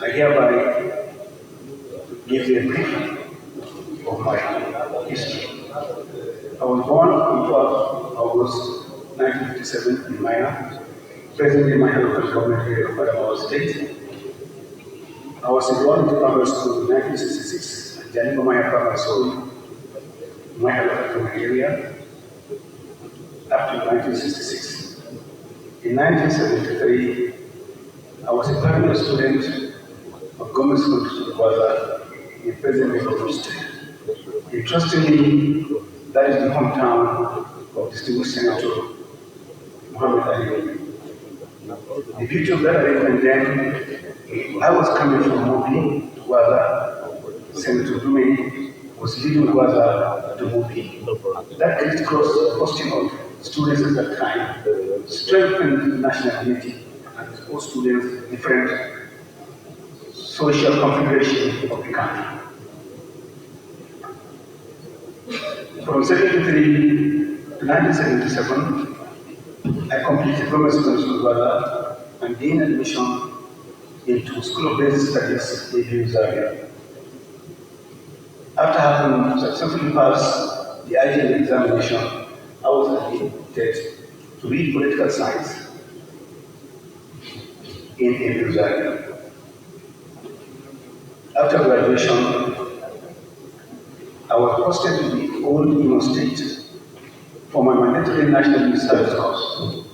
I hereby give you a brief of my history. I was born on 12 August 1957 in Maya, presently my local government area of Adamawa State. I was enrolled into primary school in 1966 at Janico Maya Primary School, Maya local government area, up to 1966. In 1973, I was a primary student of government school to Yilwatda in present Lagos State. Interestingly, that is the hometown of distinguished Senator Muhammadu. The beauty of that arrangement then, I was coming from Mobi to Gwaza. Senator Dume was leading Gwaza to Mobi. That crisscross posting of students at that time strengthened national unity and exposed students different social configuration of the country. From 1973 to 1977, I completed primary school in Ojukwu and gained admission into School of Basic Studies in Zaria. After having successfully passed the IGL examination, I was admitted to read political science in Zaria. After graduation, I was posted to the old Imo State for my mandatory national youth service course.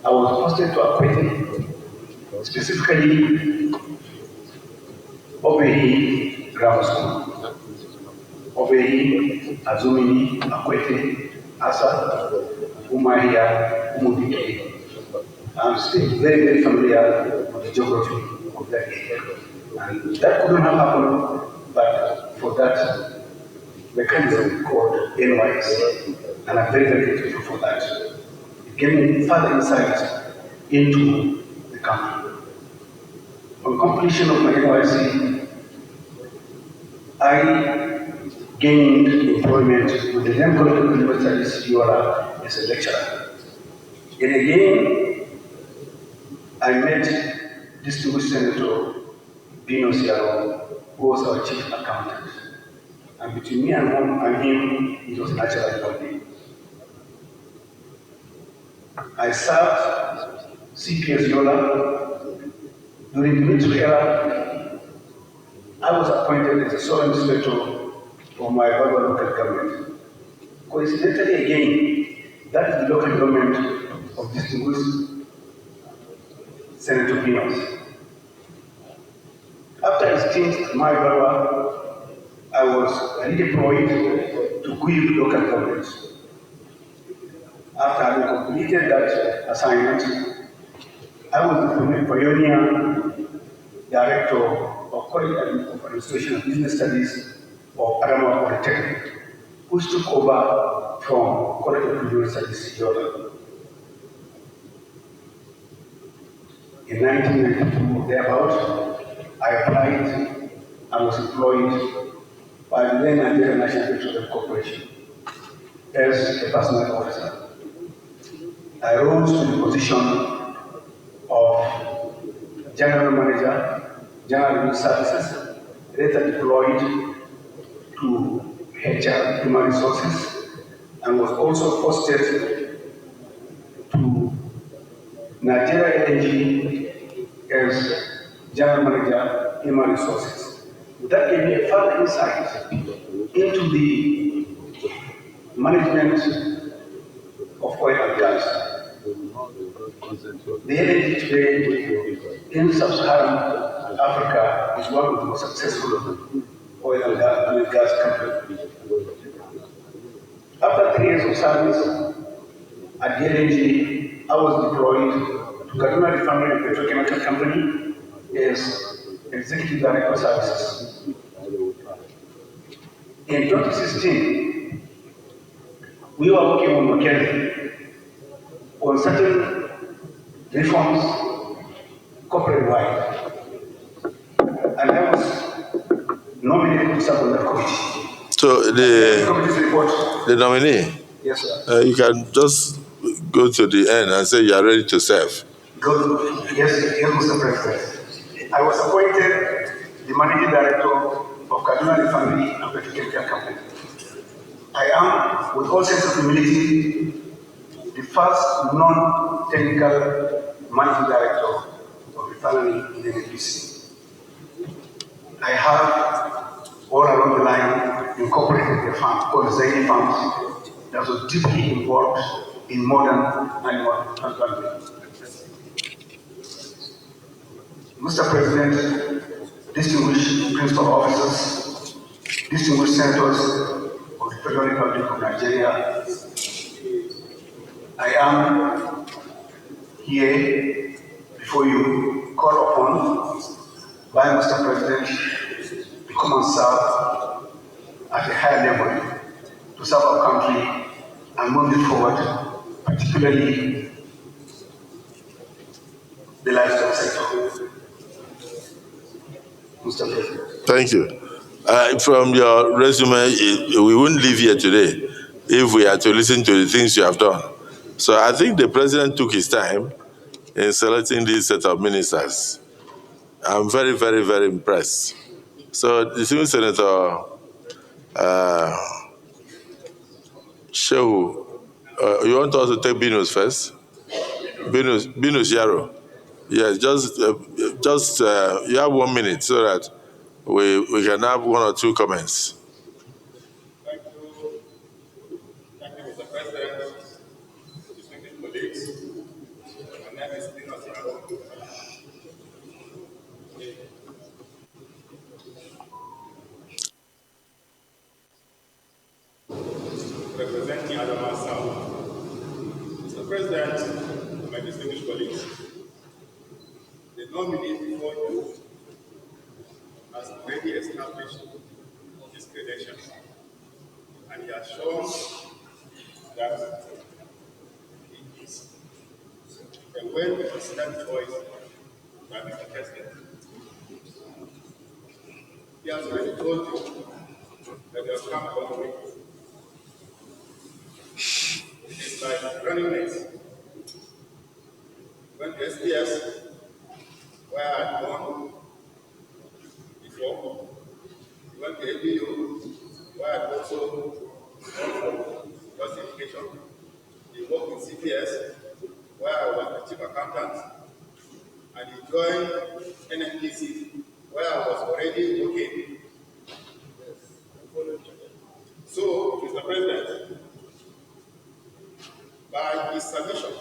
I was posted to Akwete, specifically Obehi Grammar School. Obehi, Azumini, Akwete, Asa, Umahia, Umudike. I'm still very, very familiar with the geography of that area. And And that couldn't have happened but for that mechanism called NYC. And I'm very, very grateful for that. It gave me further insight into the country. On completion of my NYC, I gained employment with the then College of University Studies, Yilwatda, as a lecturer. And again, I met distinguished Senator Bianca, who was our chief accountant. And between me and him, it was natural bonding. I served CPS Yola. During the military era, I was appointed as a sole inspector for my local government. Coincidentally again, that is the local government of distinguished Senator Bianca. After his stint at Maigari, I was redeployed to Guib local government. After having completed that assignment, I was the pioneer director of College of Administration and Business Studies of Adamawa Polytechnic, which took over from College of Business Studies Yola. In 1992, thereabout, I applied and was employed by the then Nigerian National Petroleum Corporation as a personnel officer. I rose to the position of General Manager, General Review Services, later deployed to HR, Human Resources, and was also posted to Nigeria LNG as General Manager, Human Resources. That gave me a further insight into the management of oil and gas. The LNG today in sub-Saharan Africa is one of the most successful oil and gas companies. After 3 years of service at the LNG, I was deployed to Kaduna Refinery and Petrochemical Company as Executive Director of Services. In 2016, we were working on Maigari on certain reforms corporate-wide, and I was nominated to serve on that committee. So the nominee, yes, sir. You can just go to the end and say you are ready to serve. Yes, Mr. President. I was appointed the managing director of Kaduna Refinery and Petrochemical Company. I am, with all sense of humility, the first non-technical managing director of refinery in the NPC. I have, all along the line, incorporated a farm called Zaini Farms that was deeply involved in modern animal husbandry. Mr. President, distinguished principal officers, distinguished senators of the Federal Republic of Nigeria, I am here before you called upon by Mr. President to come and serve at a higher level to serve our country and move it forward, particularly the livestock sector. Mr. President. Thank you. From your resume, we wouldn't leave here today if we had to listen to the things you have done. So I think the president took his time in selecting this set of ministers. I'm very, very, very impressed. So the senior Senator Shehu, you want us to take Binus first? Binus Yaro. Yes, just you have 1 minute so that we can have 1 or 2 comments. Thank you, Mr. President, distinguished colleagues. My name is Binus Yaro. Representing Adamawa South. Mr. President, my distinguished colleagues, the nominee before you already established his credentials, and he has shown that he is a well-considered choice by Mr. President. He has already told you that there has come a long way. It is like running mates. When the SPS, where I had gone before, he went to ABU, where I had also gone for justification. He worked with CPS, where I was the chief accountant, and he joined NNPC, where I was already working. So, Mr. President, by his submission,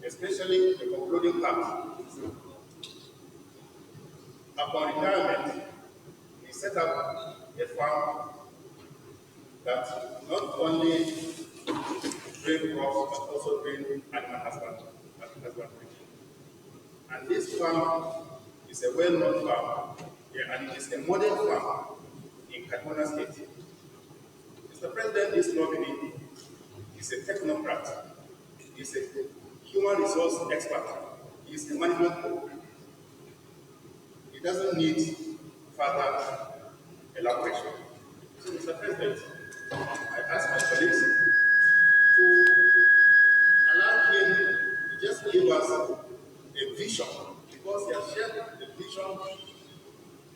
especially the concluding part, upon retirement, he set up a farm that not only train crops but also train animal husbandry. And this farm is a well-known farm, and it is a modern farm in Kaduna State. Mr. President, this nominee is a technocrat, he is a human resource expert, he is a management coach. He doesn't need further elaboration. So, Mr. President, I ask my colleagues to allow him to just give us a vision, because he has shared the vision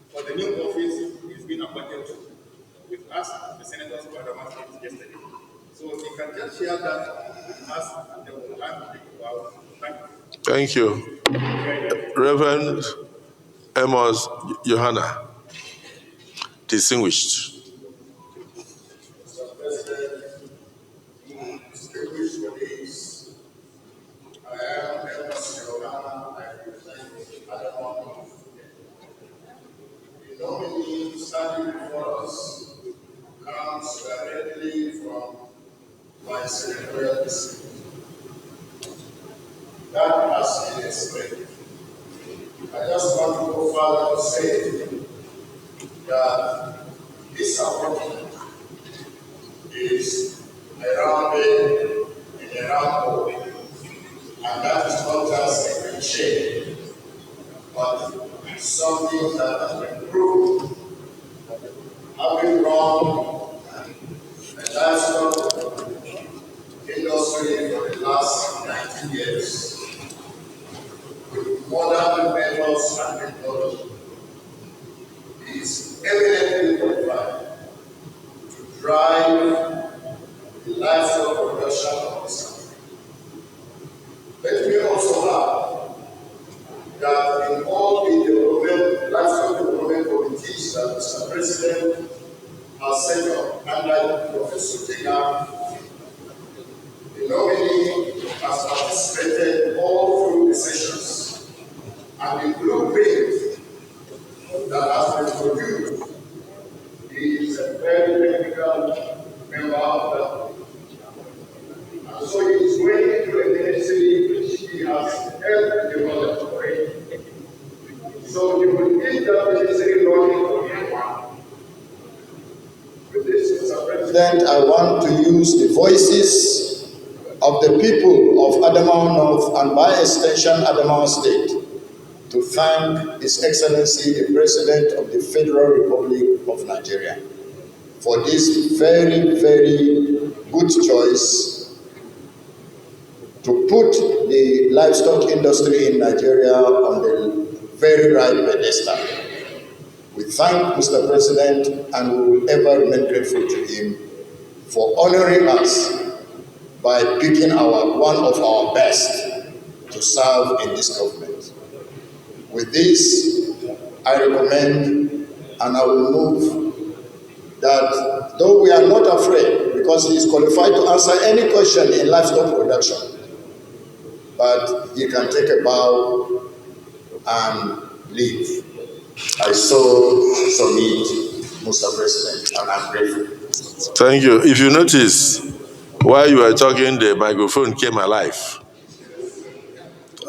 for the new office he's been appointed to with us, the senators of Adamawa State, yesterday. So he can just share that with us, and then we'll have to think about it. Thank you. Thank you. Reverend Amos Johanna, distinguished. Mr. President, distinguished colleagues, I am Amos Johanna, I represent Adamawa. The nominee standing before us comes directly from my senatorial district. That has been explained. I just want to go further to say that this appointment is a round bed in a round hole, and that is not just a cliche, but something that has been proven. Having run the livestock industry for the last 19 years, with modern methods and technology, is eminently qualified to drive the livestock production of this country. Let me also add that in all the livestock development committees that Mr. President has set up under Professor Tina, the nominee has participated all through the sessions, and the blueprint that has been produced is a very technical member of that. And so he is going into a ministry which he has helped develop already. So you will need that ministry running for anyone. With this, Mr. President, I want to use the voices of the people of Adamawa North and by extension Adamawa State to thank His Excellency the President of the Federal Republic of Nigeria for this very, very good choice to put the livestock industry in Nigeria on the very right pedestal. We thank Mr. President, and we will ever remain grateful to him for honoring us by picking one of our best to serve in this government. With this, I recommend and I will move that though we are not afraid, because he is qualified to answer any question in livestock production, but he can take a bow and leave. I so submit, Mr. President, and I'm grateful. Thank you. If you notice, while you were talking, the microphone came alive,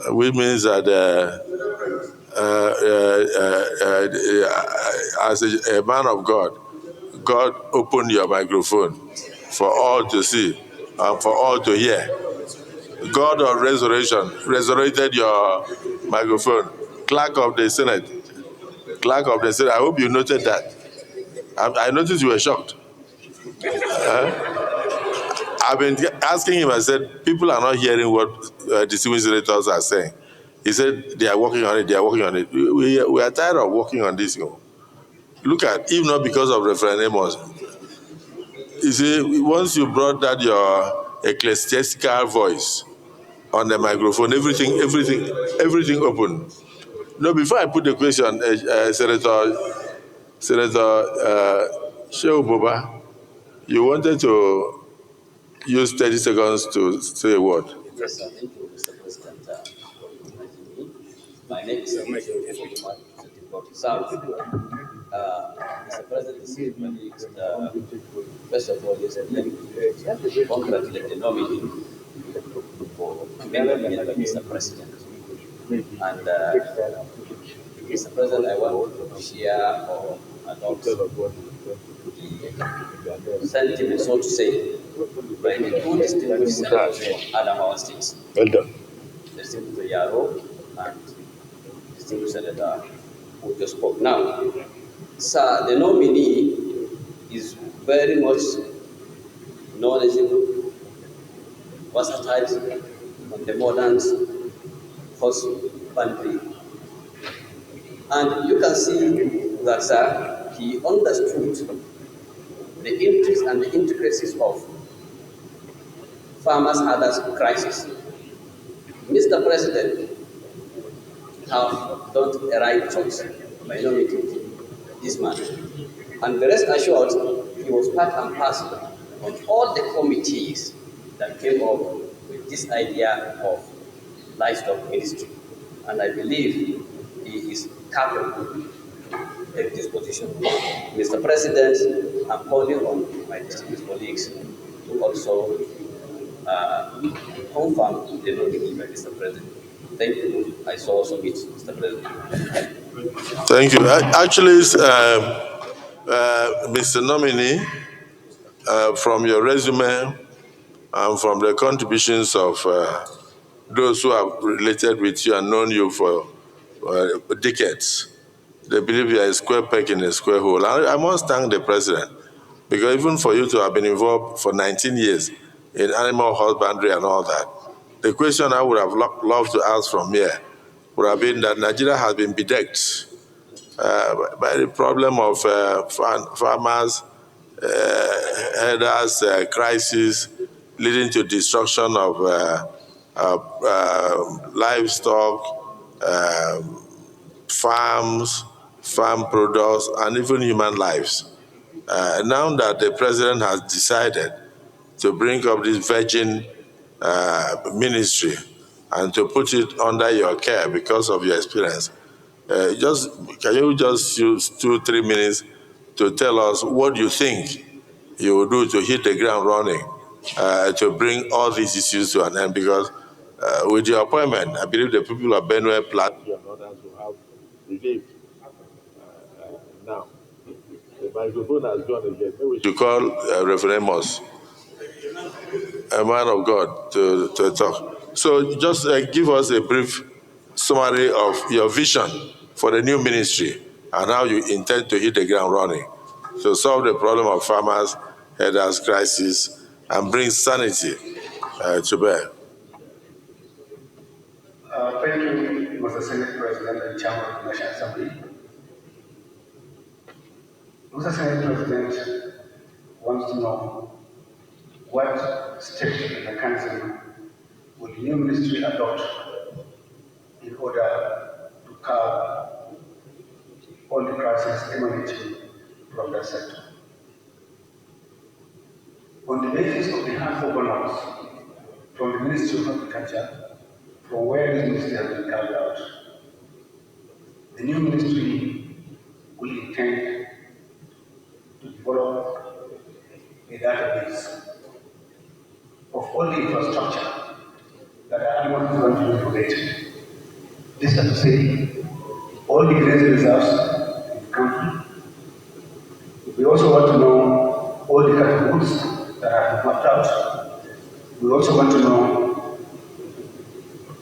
which means that as a man of God, God opened your microphone for all to see and for all to hear. God of resurrection resurrected your microphone. Clerk of the Senate. Clerk of the Senate. I hope you noted that. I noticed you were shocked. I've been asking him, I said, people are not hearing what distinguished senators are saying. He said, they are working on it, they are working on it. We are tired of working on this. Look at, if not because of Reverend Amos, you see, once you brought that your ecclesiastical voice on the microphone, everything opened. No, before I put the question, Senator Shehu Boba, you wanted to use 30 seconds to say a word. Yes, sir. Thank you, Mr. President. My name is Yusuf. Mr. President, first of all, let me congratulate the nominee for being nominated by Mr. President. And Mr. President, I want to share or adopt the sentiment, so to say, by the two distinguished senators from Adamawa states. Well done. Distinguished Yaro and distinguished Senator who just spoke. Now, sir, the nominee is very much knowledgeable, versatile on the modern husbandry. And you can see that, sir, he understood the interests and the intricacies of farmers' others crisis. Mr. President have done a right choice by nominating this man. And the rest assured, he was part and parcel of all the committees that came up with this idea of livestock ministry. And I believe he is capable to take this position. Mr. President, I'm calling on my distinguished colleagues to also confirm the nominee by Mr. President. Thank you. I saw submit, Mr. President. Thank you. Actually, Mr. Nominee, from your resume and from the contributions of those who have related with you and known you for decades, they believe you are a square peg in a square hole. I must thank the President, because even for you to have been involved for 19 years in animal husbandry and all that, the question I would have loved to ask from here would have been that Nigeria has been bedecked by the problem of farmers, herders, crisis, leading to destruction of livestock, farms, farm products, and even human lives. Now that the President has decided to bring up this virgin ministry and to put it under your care because of your experience, can you just use 2-3 minutes to tell us what you think you will do to hit the ground running to bring all these issues to an end? Because with your appointment, I believe the people of Benue Plateau and others will have relief. Now, the microphone has gone again. Maybe we should call Reverend Amos, a man of God, to talk. So just give us a brief summary of your vision for the new ministry and how you intend to hit the ground running to solve the problem of farmers, herders, crisis, and bring sanity to bear. Thank you, Mr. Senate President and Chairman of the National Assembly. Mr. Senate President wants to know what steps and mechanism will the new ministry adopt in order to curb all the crises emanating from that sector. On the basis of the handful governance from the Ministry of Agriculture, from where this ministry has been carried out, the new ministry will intend to develop a database of all the infrastructure that are animal husbandry related. This is to say, also want to know all the categories that have been mapped out. We also want to know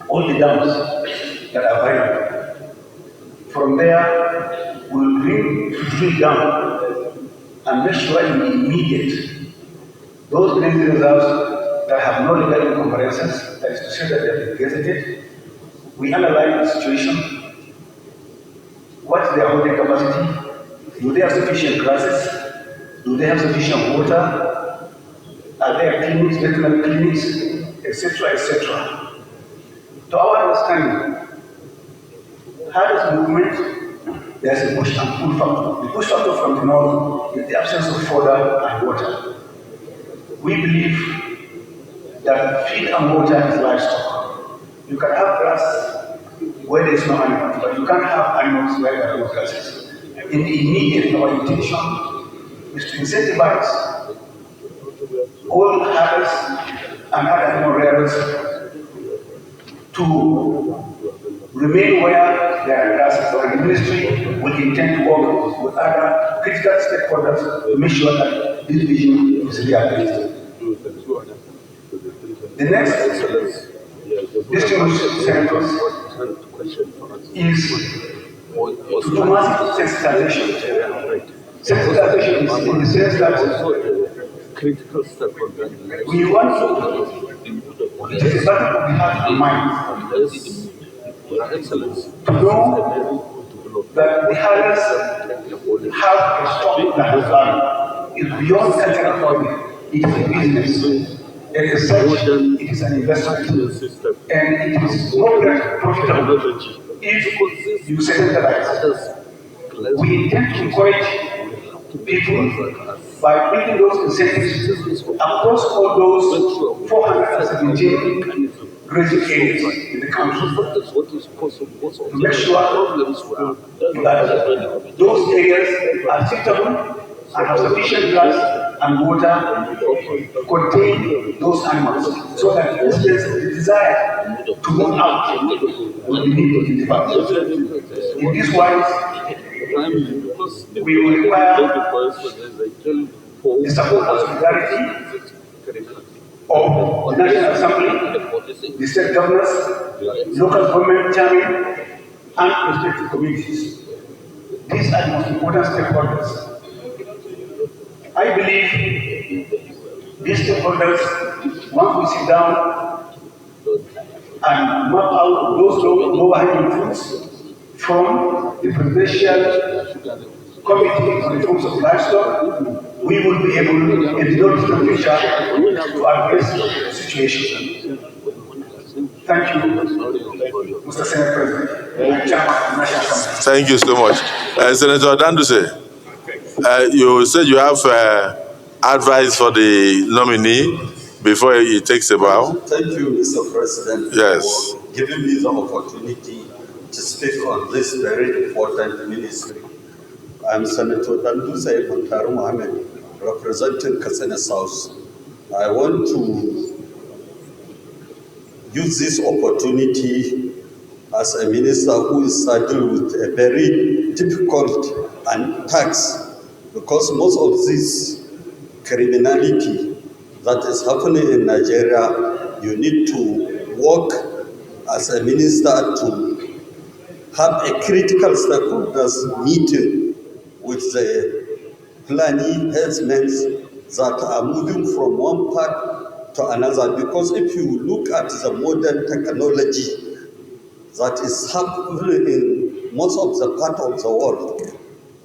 all the dams that are available. From there, we'll drill down and make sure in the immediate, those drinking reserves that have no legal encumbrances, that is to say that they have been gazetted, we analyze the situation. What is their holding capacity? Do they have sufficient grasses? Do they have sufficient water? Are there clinics, veterinary clinics, etc., etc.? To our understanding, hardest movement, there's a push and pull factor. The push factor from the north is the absence of fodder and water. We believe that feed and water is livestock. You can have grass where there is no animals, but you can't have animals where there are no grasses. In the immediate, our intention is to incentivize all herders and other animal rearers to remain where there are grasses. And the ministry will intend to work with other critical stakeholders to make sure that this vision is realized. The next distinguished senators is to do massive sensitization. Sensitization is in the sense that critical stakeholders. we want to, it is a battle of the heart and mind. To know that the herders have a stock that has value. It's beyond cultural value. It is a business. It is such, it is an investment. And it is more profitable if you centralize. We intend to encourage people by building those incentives across all those 417 grazing areas in the country to make sure that those areas are suitable and have sufficient grass and water to contain those animals, so that the desire to move out will be needed in the valley. In this wise, we will require the support of solidarity of the National Assembly, the state governors, local government chairmen, and prospective communities. These are the most important stakeholders. I believe these stakeholders, once we sit down and map out those low-hanging fruits from the Presidential Committee on Reforms of Livestock, we will be able, in the not-distant future, to address the situation. Thank you, Mr. Senate President. Thank you so much. Senator Danduse, you said you have advice for the nominee before he takes a bow. Thank you, Mr. President, yes, for giving me the opportunity to speak on this very important ministry. I'm Senator Danduse Muhammadu, representing Katsina South. I want to use this opportunity as a minister who is saddled with a very difficult task, because most of this criminality that is happening in Nigeria, you need to work as a minister to have a critical stakeholders meeting with the planning herdsmen that are moving from one part to another. Because if you look at the modern technology that is happening in most of the part of the world,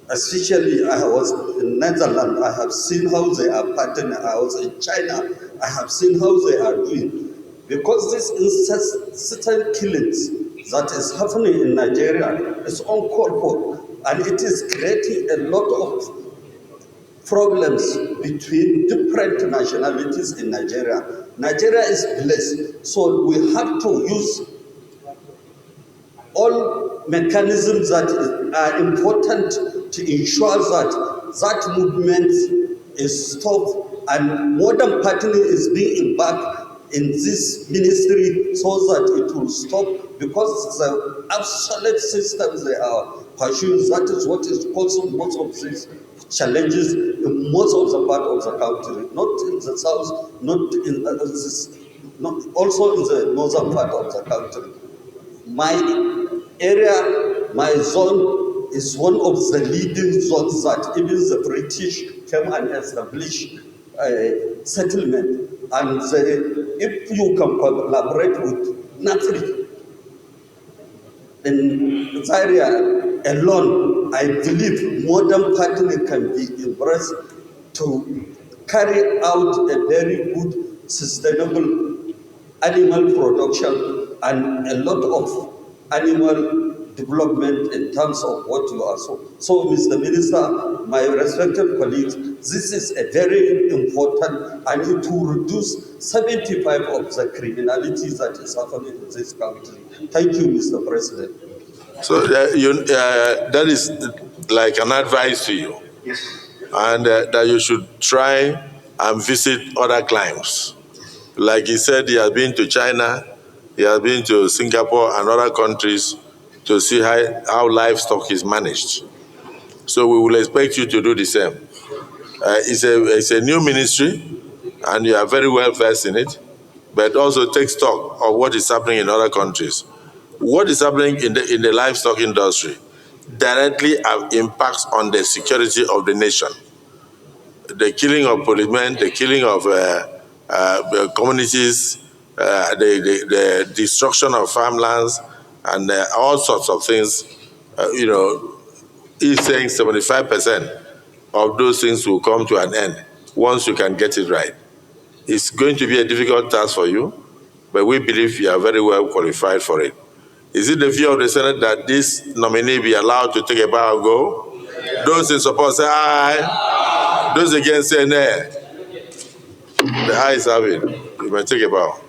especially I was in Netherlands, I have seen how they are partnering. I was in China, I have seen how they are doing. Because this incessant killings that is happening in Nigeria is uncalled for, and it is creating a lot of problems between different nationalities in Nigeria. Nigeria is blessed, so we have to use all mechanisms that are important to ensure that that movement is stopped and modern partnering is being embarked in this ministry so that it will stop, because the obsolete systems they are pursuing. That is what is causing most of these challenges in most of the part of the country, not in the south, not in not also in the northern part of the country. My area, my zone is one of the leading zones that even the British came and established settlement. And if you can collaborate with Natri in Zaria alone, I believe modern partner can be embraced to carry out a very good, sustainable animal production and a lot of animal development in terms of what you are so. So, Mr. Minister, my respected colleagues, this is a very important, and it will reduce 75 of the criminality that is happening in this country. Thank you, Mr. President. So that is like an advice to you. Yes. And that you should try and visit other climes. Like he said, he has been to China, he has been to Singapore and other countries to see how livestock is managed. So we will expect you to do the same. It's a new ministry, and you are very well versed in it, but also take stock of what is happening in other countries. What is happening in the livestock industry directly impacts on the security of the nation. The killing of policemen, the killing of communities, the destruction of farmlands, and all sorts of things. He's saying 75% of those things will come to an end once you can get it right. It's going to be a difficult task for you, but we believe you are very well qualified for it. Is it the view of the Senate that this nominee be allowed to take a bow and go? Yeah. Those in support say aye. Those against say nay. The ayes have it. You may take a bow.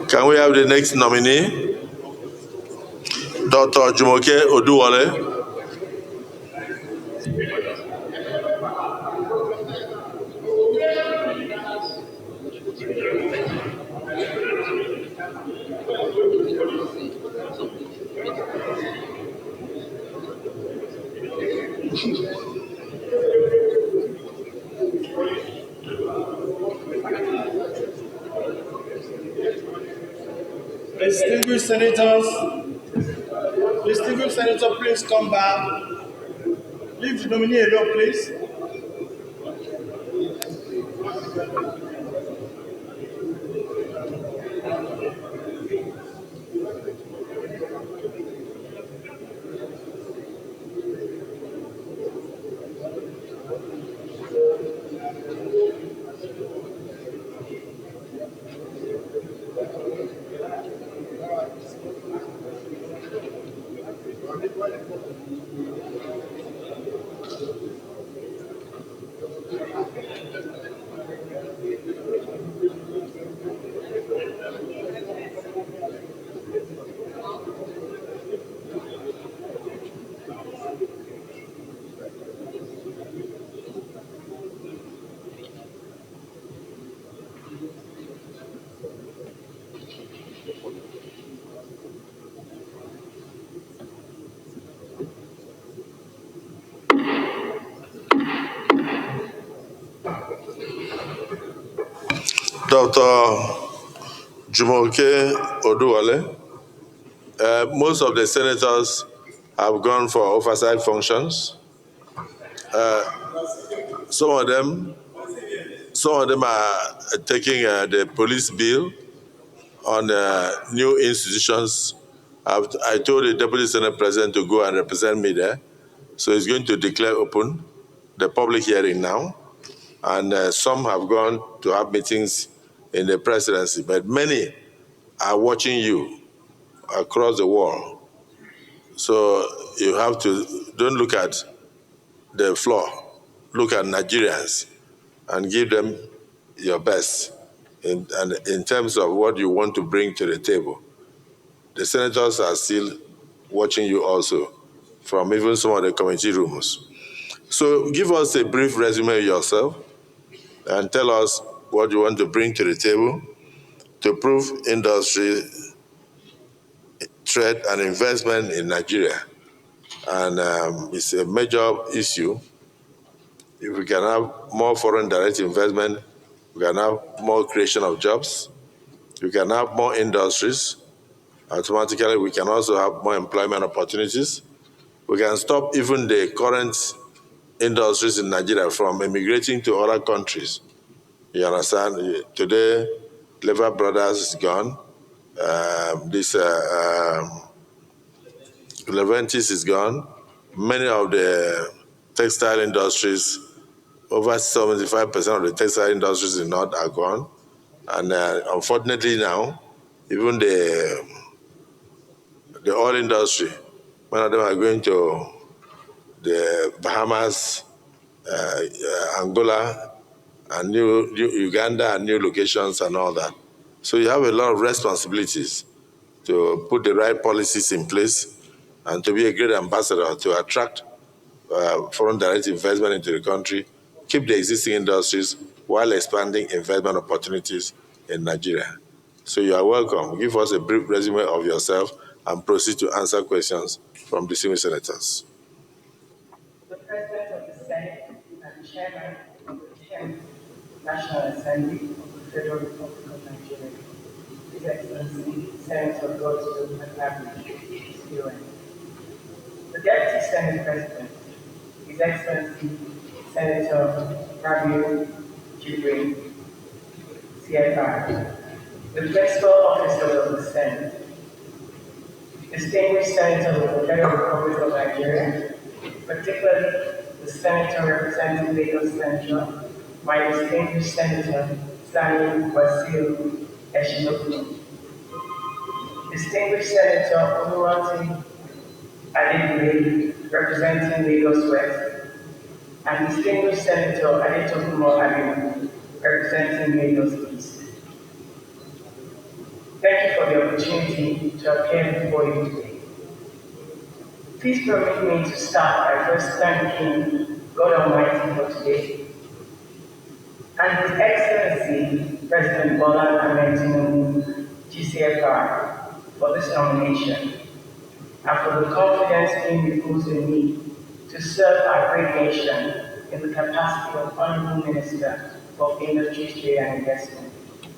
Can we have the next nominee? Dr. Jumoke Oduwole. Distinguished senator, please come back. Leave the nominee alone, please. Dr. Jumoke Oduwole. Most of the senators have gone for oversight functions. Some of them are taking the police bill on new institutions. I told the Deputy Senate President to go and represent me there. So he's going to declare open the public hearing now. And some have gone to have meetings in the presidency, but many are watching you across the world. So you have to, don't look at the floor, look at Nigerians and give them your best in terms of what you want to bring to the table. The senators are still watching you also from even some of the committee rooms. So give us a brief resume of yourself and tell us what you want to bring to the table to prove industry, trade, and investment in Nigeria. And it's a major issue. If we can have more foreign direct investment, we can have more creation of jobs, we can have more industries, automatically we can also have more employment opportunities. We can stop even the current industries in Nigeria from emigrating to other countries. You understand? Today, Lever Brothers is gone. Leventis is gone. Many of the textile industries, over 75% of the textile industries in the North are gone. And unfortunately now, even the oil industry, many of them are going to the Bahamas, Angola, and new Uganda, and new locations and all that. So you have a lot of responsibilities to put the right policies in place and to be a great ambassador to attract foreign direct investment into the country, keep the existing industries while expanding investment opportunities in Nigeria. So you are welcome. Give us a brief resume of yourself and proceed to answer questions from the senior senators. The President of the Senate and Chairman of the 10th National Assembly of the Federal Republic of Nigeria, His Excellency Senator Godswill Akpabio, the Deputy Senate President, His Excellency Senator Rabiu Jibrin, CFR, the principal officers of the Senate, distinguished senators of the Federal Republic of Nigeria, particularly the senator representing Lagos Central, my distinguished senator, Sani Wasiu Eshinoku, distinguished senator Oluwati Adebule, representing Lagos West, and distinguished senator Adetokunbo Adebule, representing Lagos East. Thank you for the opportunity to appear before you today. Please permit me to start by first thanking God Almighty for today, and His Excellency President Bola Ahmed Tinubu, GCFR, for this nomination, and for the confidence being reposed in me to serve our great nation in the capacity of Honorable Minister for Industry, Trade and Investment,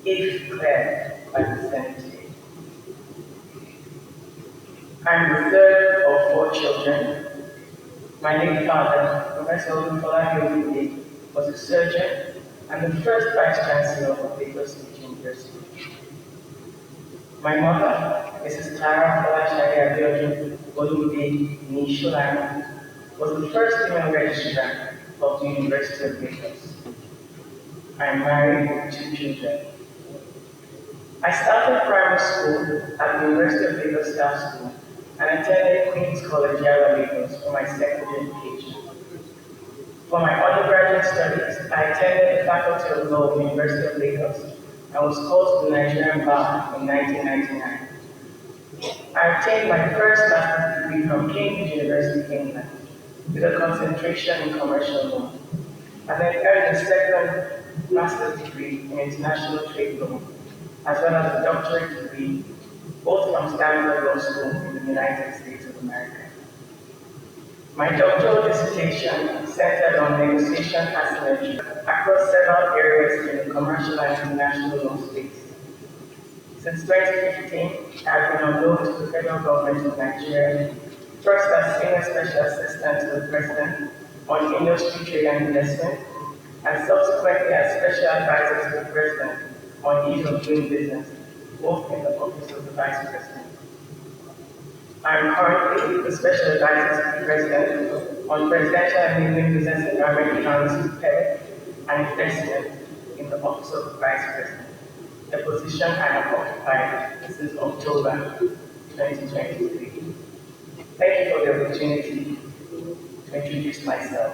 if declared by the Senate today. I'm the third of 4 children. My late father, Professor Abdullahi, was a surgeon and the first Vice Chancellor of Lagos State University. My mother, Mrs. Tara Folashade Abiodun Olumide Nisholana, was the first female registrar of the University of Lagos. I am married with 2 children. I started primary school at the University of Lagos Staff School and attended Queen's College, Yara, Lagos for my secondary education. For my undergraduate studies, I attended the Faculty of Law of the University of Lagos and was called to the Nigerian Bar in 1999. I obtained my first master's degree from Cambridge University, England, with a concentration in commercial law, and then earned a second master's degree in international trade law, as well as a doctorate degree, both from Stanford Law School in the United States of America. My doctoral dissertation centered on negotiation asymmetry across several areas in the commercial and international law space. Since 2015, I have been on loan to the federal government of Nigeria first as Senior Special Assistant to the President on Industry, Trade and Investment, and subsequently as Special Advisor to the President on Ease of Doing Business, both in the Office of the Vice President. I am currently the Special Advisor to the President on Presidential Enabling Business Environment Economics PED and Investment in the Office of the Vice President, a position I have occupied since October 2023. Thank you for the opportunity to introduce myself.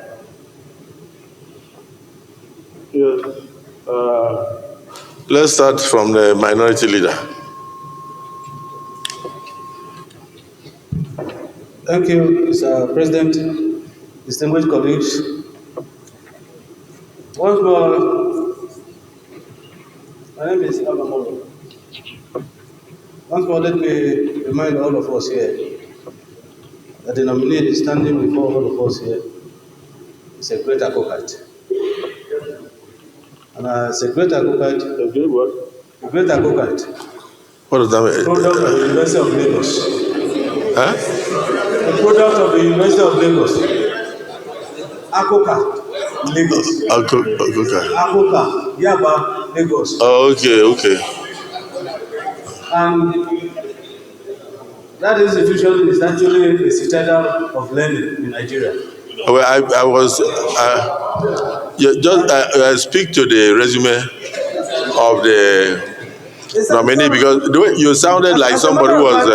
Yes. Let's start from the minority leader. Thank you, Mr. President, distinguished colleagues. Once more, my name is Muhammadu. Once more, let me remind all of us here that the nominee standing before all of us here is a great advocate. And as a great advocate, a great advocate. What does that mean? Product of the University of Lagos. Huh? A product of the University of Lagos. Akoka, Lagos. Akoka, Yaba, Lagos. Oh, okay. And that institution is actually a citadel of learning in Nigeria. Well, I was just speak to the resume of the nominee because the way you sounded like somebody who was.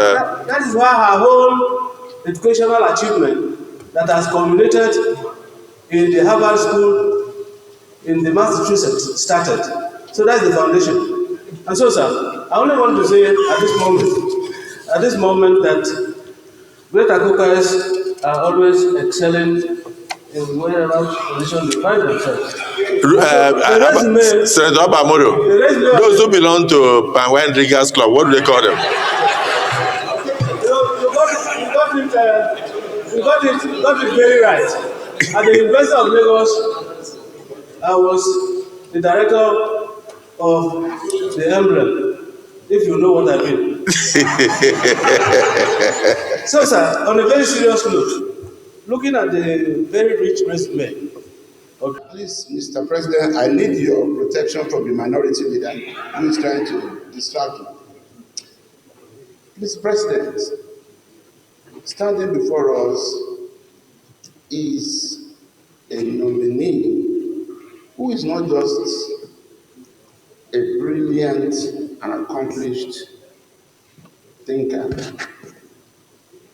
That is why her whole educational achievement that has culminated in the Harvard School in the Massachusetts started. So that's the foundation. And so, sir, I only want to say at this moment that great advocates are always excelling in whatever position they find themselves. Senator Muhammadu, those who belong to Pan Drinkers Club, what do they call them? You got it very right. At the University of Lagos, I was the director of the emblem, if you know what I mean. So, sir, on a very serious note, looking at the very rich resume. Please, Mr. President, I need your protection from the minority leader who is trying to distract you. Mr. President, standing before us is a nominee who is not just a brilliant and accomplished thinker,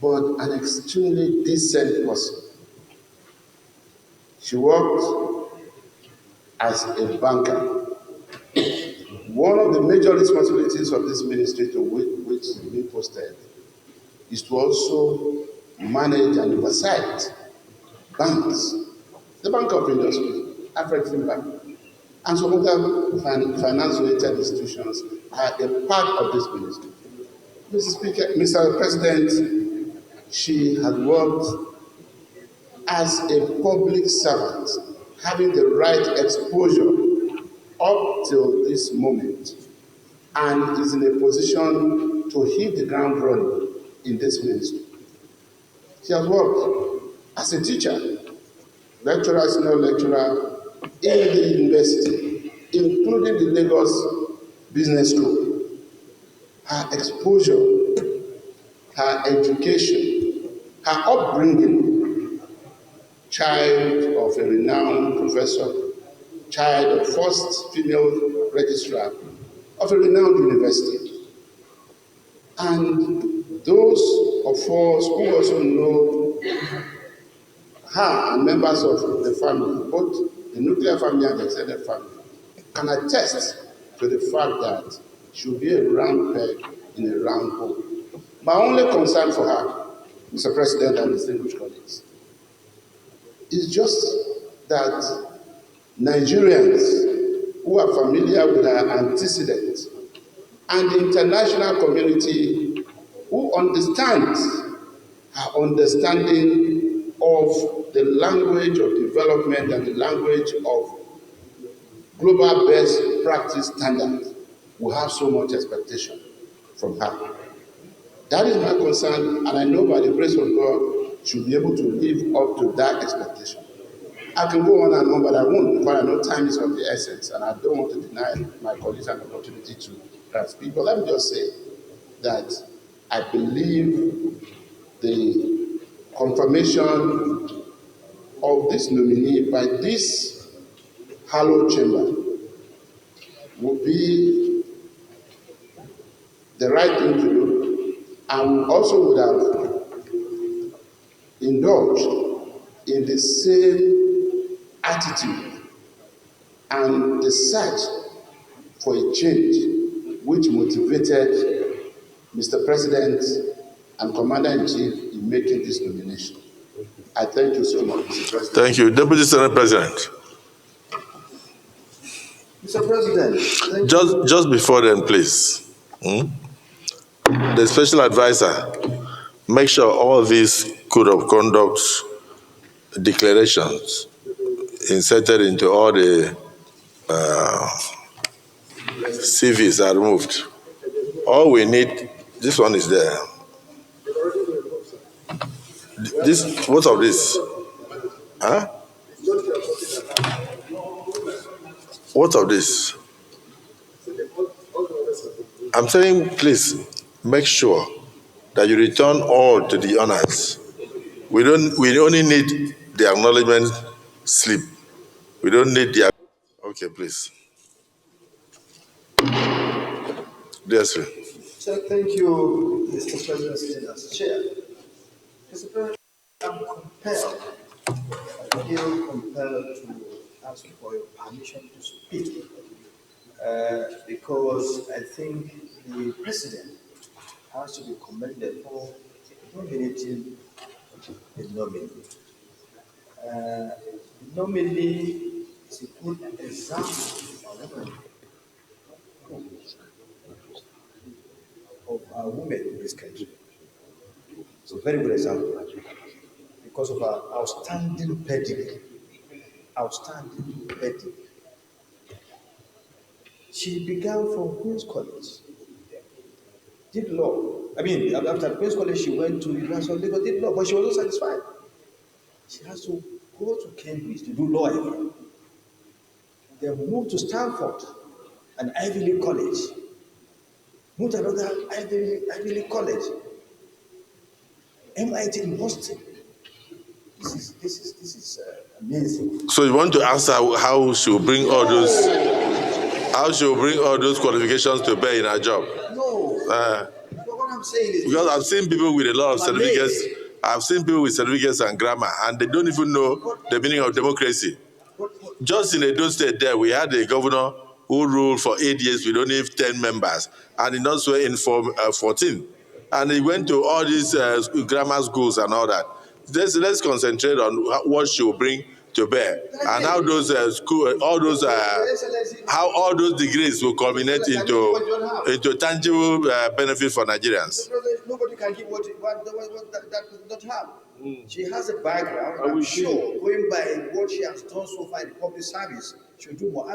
but an extremely decent person. She worked as a banker. One of the major responsibilities of this ministry to which she's been posted is to also manage and oversight banks, the Bank of Industry, African Bank, and some other finance-related institutions are a part of this ministry. Mr. President, she has worked as a public servant, having the right exposure up till this moment, and is in a position to hit the ground running in this ministry. She has worked as a teacher, lecturer, senior lecturer in the university, including the Lagos Business School. Her exposure, her education, her upbringing, child of a renowned professor, child of first female registrar of a renowned university. And those of us who also know her and members of the family, both the nuclear family and the extended family, can attest to the fact that she will be a round peg in a round hole. My only concern for her, Mr. President and distinguished colleagues, is just that Nigerians who are familiar with her antecedents and the international community who understands her understanding of the language of development and the language of global best practice standards will have so much expectation from her. That is my concern, and I know by the grace of God should be able to live up to that expectation. I can go on and on, but I won't, because I know time is of the essence, and I don't want to deny my colleagues an opportunity to speak. But let me just say that I believe the confirmation of this nominee by this hallowed chamber will be the right thing to do, and also would have indulged in the same attitude and the search for a change which motivated Mr. President and Commander-in-Chief in making this nomination. I thank you so much, Mr. President. Thank you. Deputy Senate President. Mr. President, just before then, please. The special advisor, make sure all these code of conduct declarations inserted into all the CVs are removed. All we need, this one is there. This, what of this? Huh? What of this? I'm saying, please make sure that you return all to the owners. We only need the acknowledgement slip. We don't need the. Okay, please. Yes, sir. So thank you, Mr. President, sitting as chair. Mr. President, I'm compelled, I feel compelled to ask for your permission to speak because I think the president has to be commended for nominating the nominee. The nominee is a good example of our women in this country. It's a very good example because of our outstanding pedigree. Outstanding pedigree. She began from Queen's College, did law. After Queen's College, she went to University of Lagos, did law, but she was not satisfied. She has to go to Cambridge to do law again. Then moved to Stanford, an Ivy League college. Moved to another Ivy League college. MIT in Boston. This is amazing. So you want to ask her how she will bring all those, qualifications to bear in her job? No. What I'm saying is because I've seen people with a lot of certificates. I've seen people with certificates and grammar, and they don't even know the meaning of democracy. Just in Edo State, there we had a governor who ruled for 8 years with only 10 members, and in also in 14. And he went to all these grammar schools and all that. Let's concentrate on what she will bring to bear, and how those how all those degrees will culminate into tangible benefit for Nigerians. Nobody can give what that does not have. She has a background. I'm sure, going by what she has done so far in public service, she'll do more.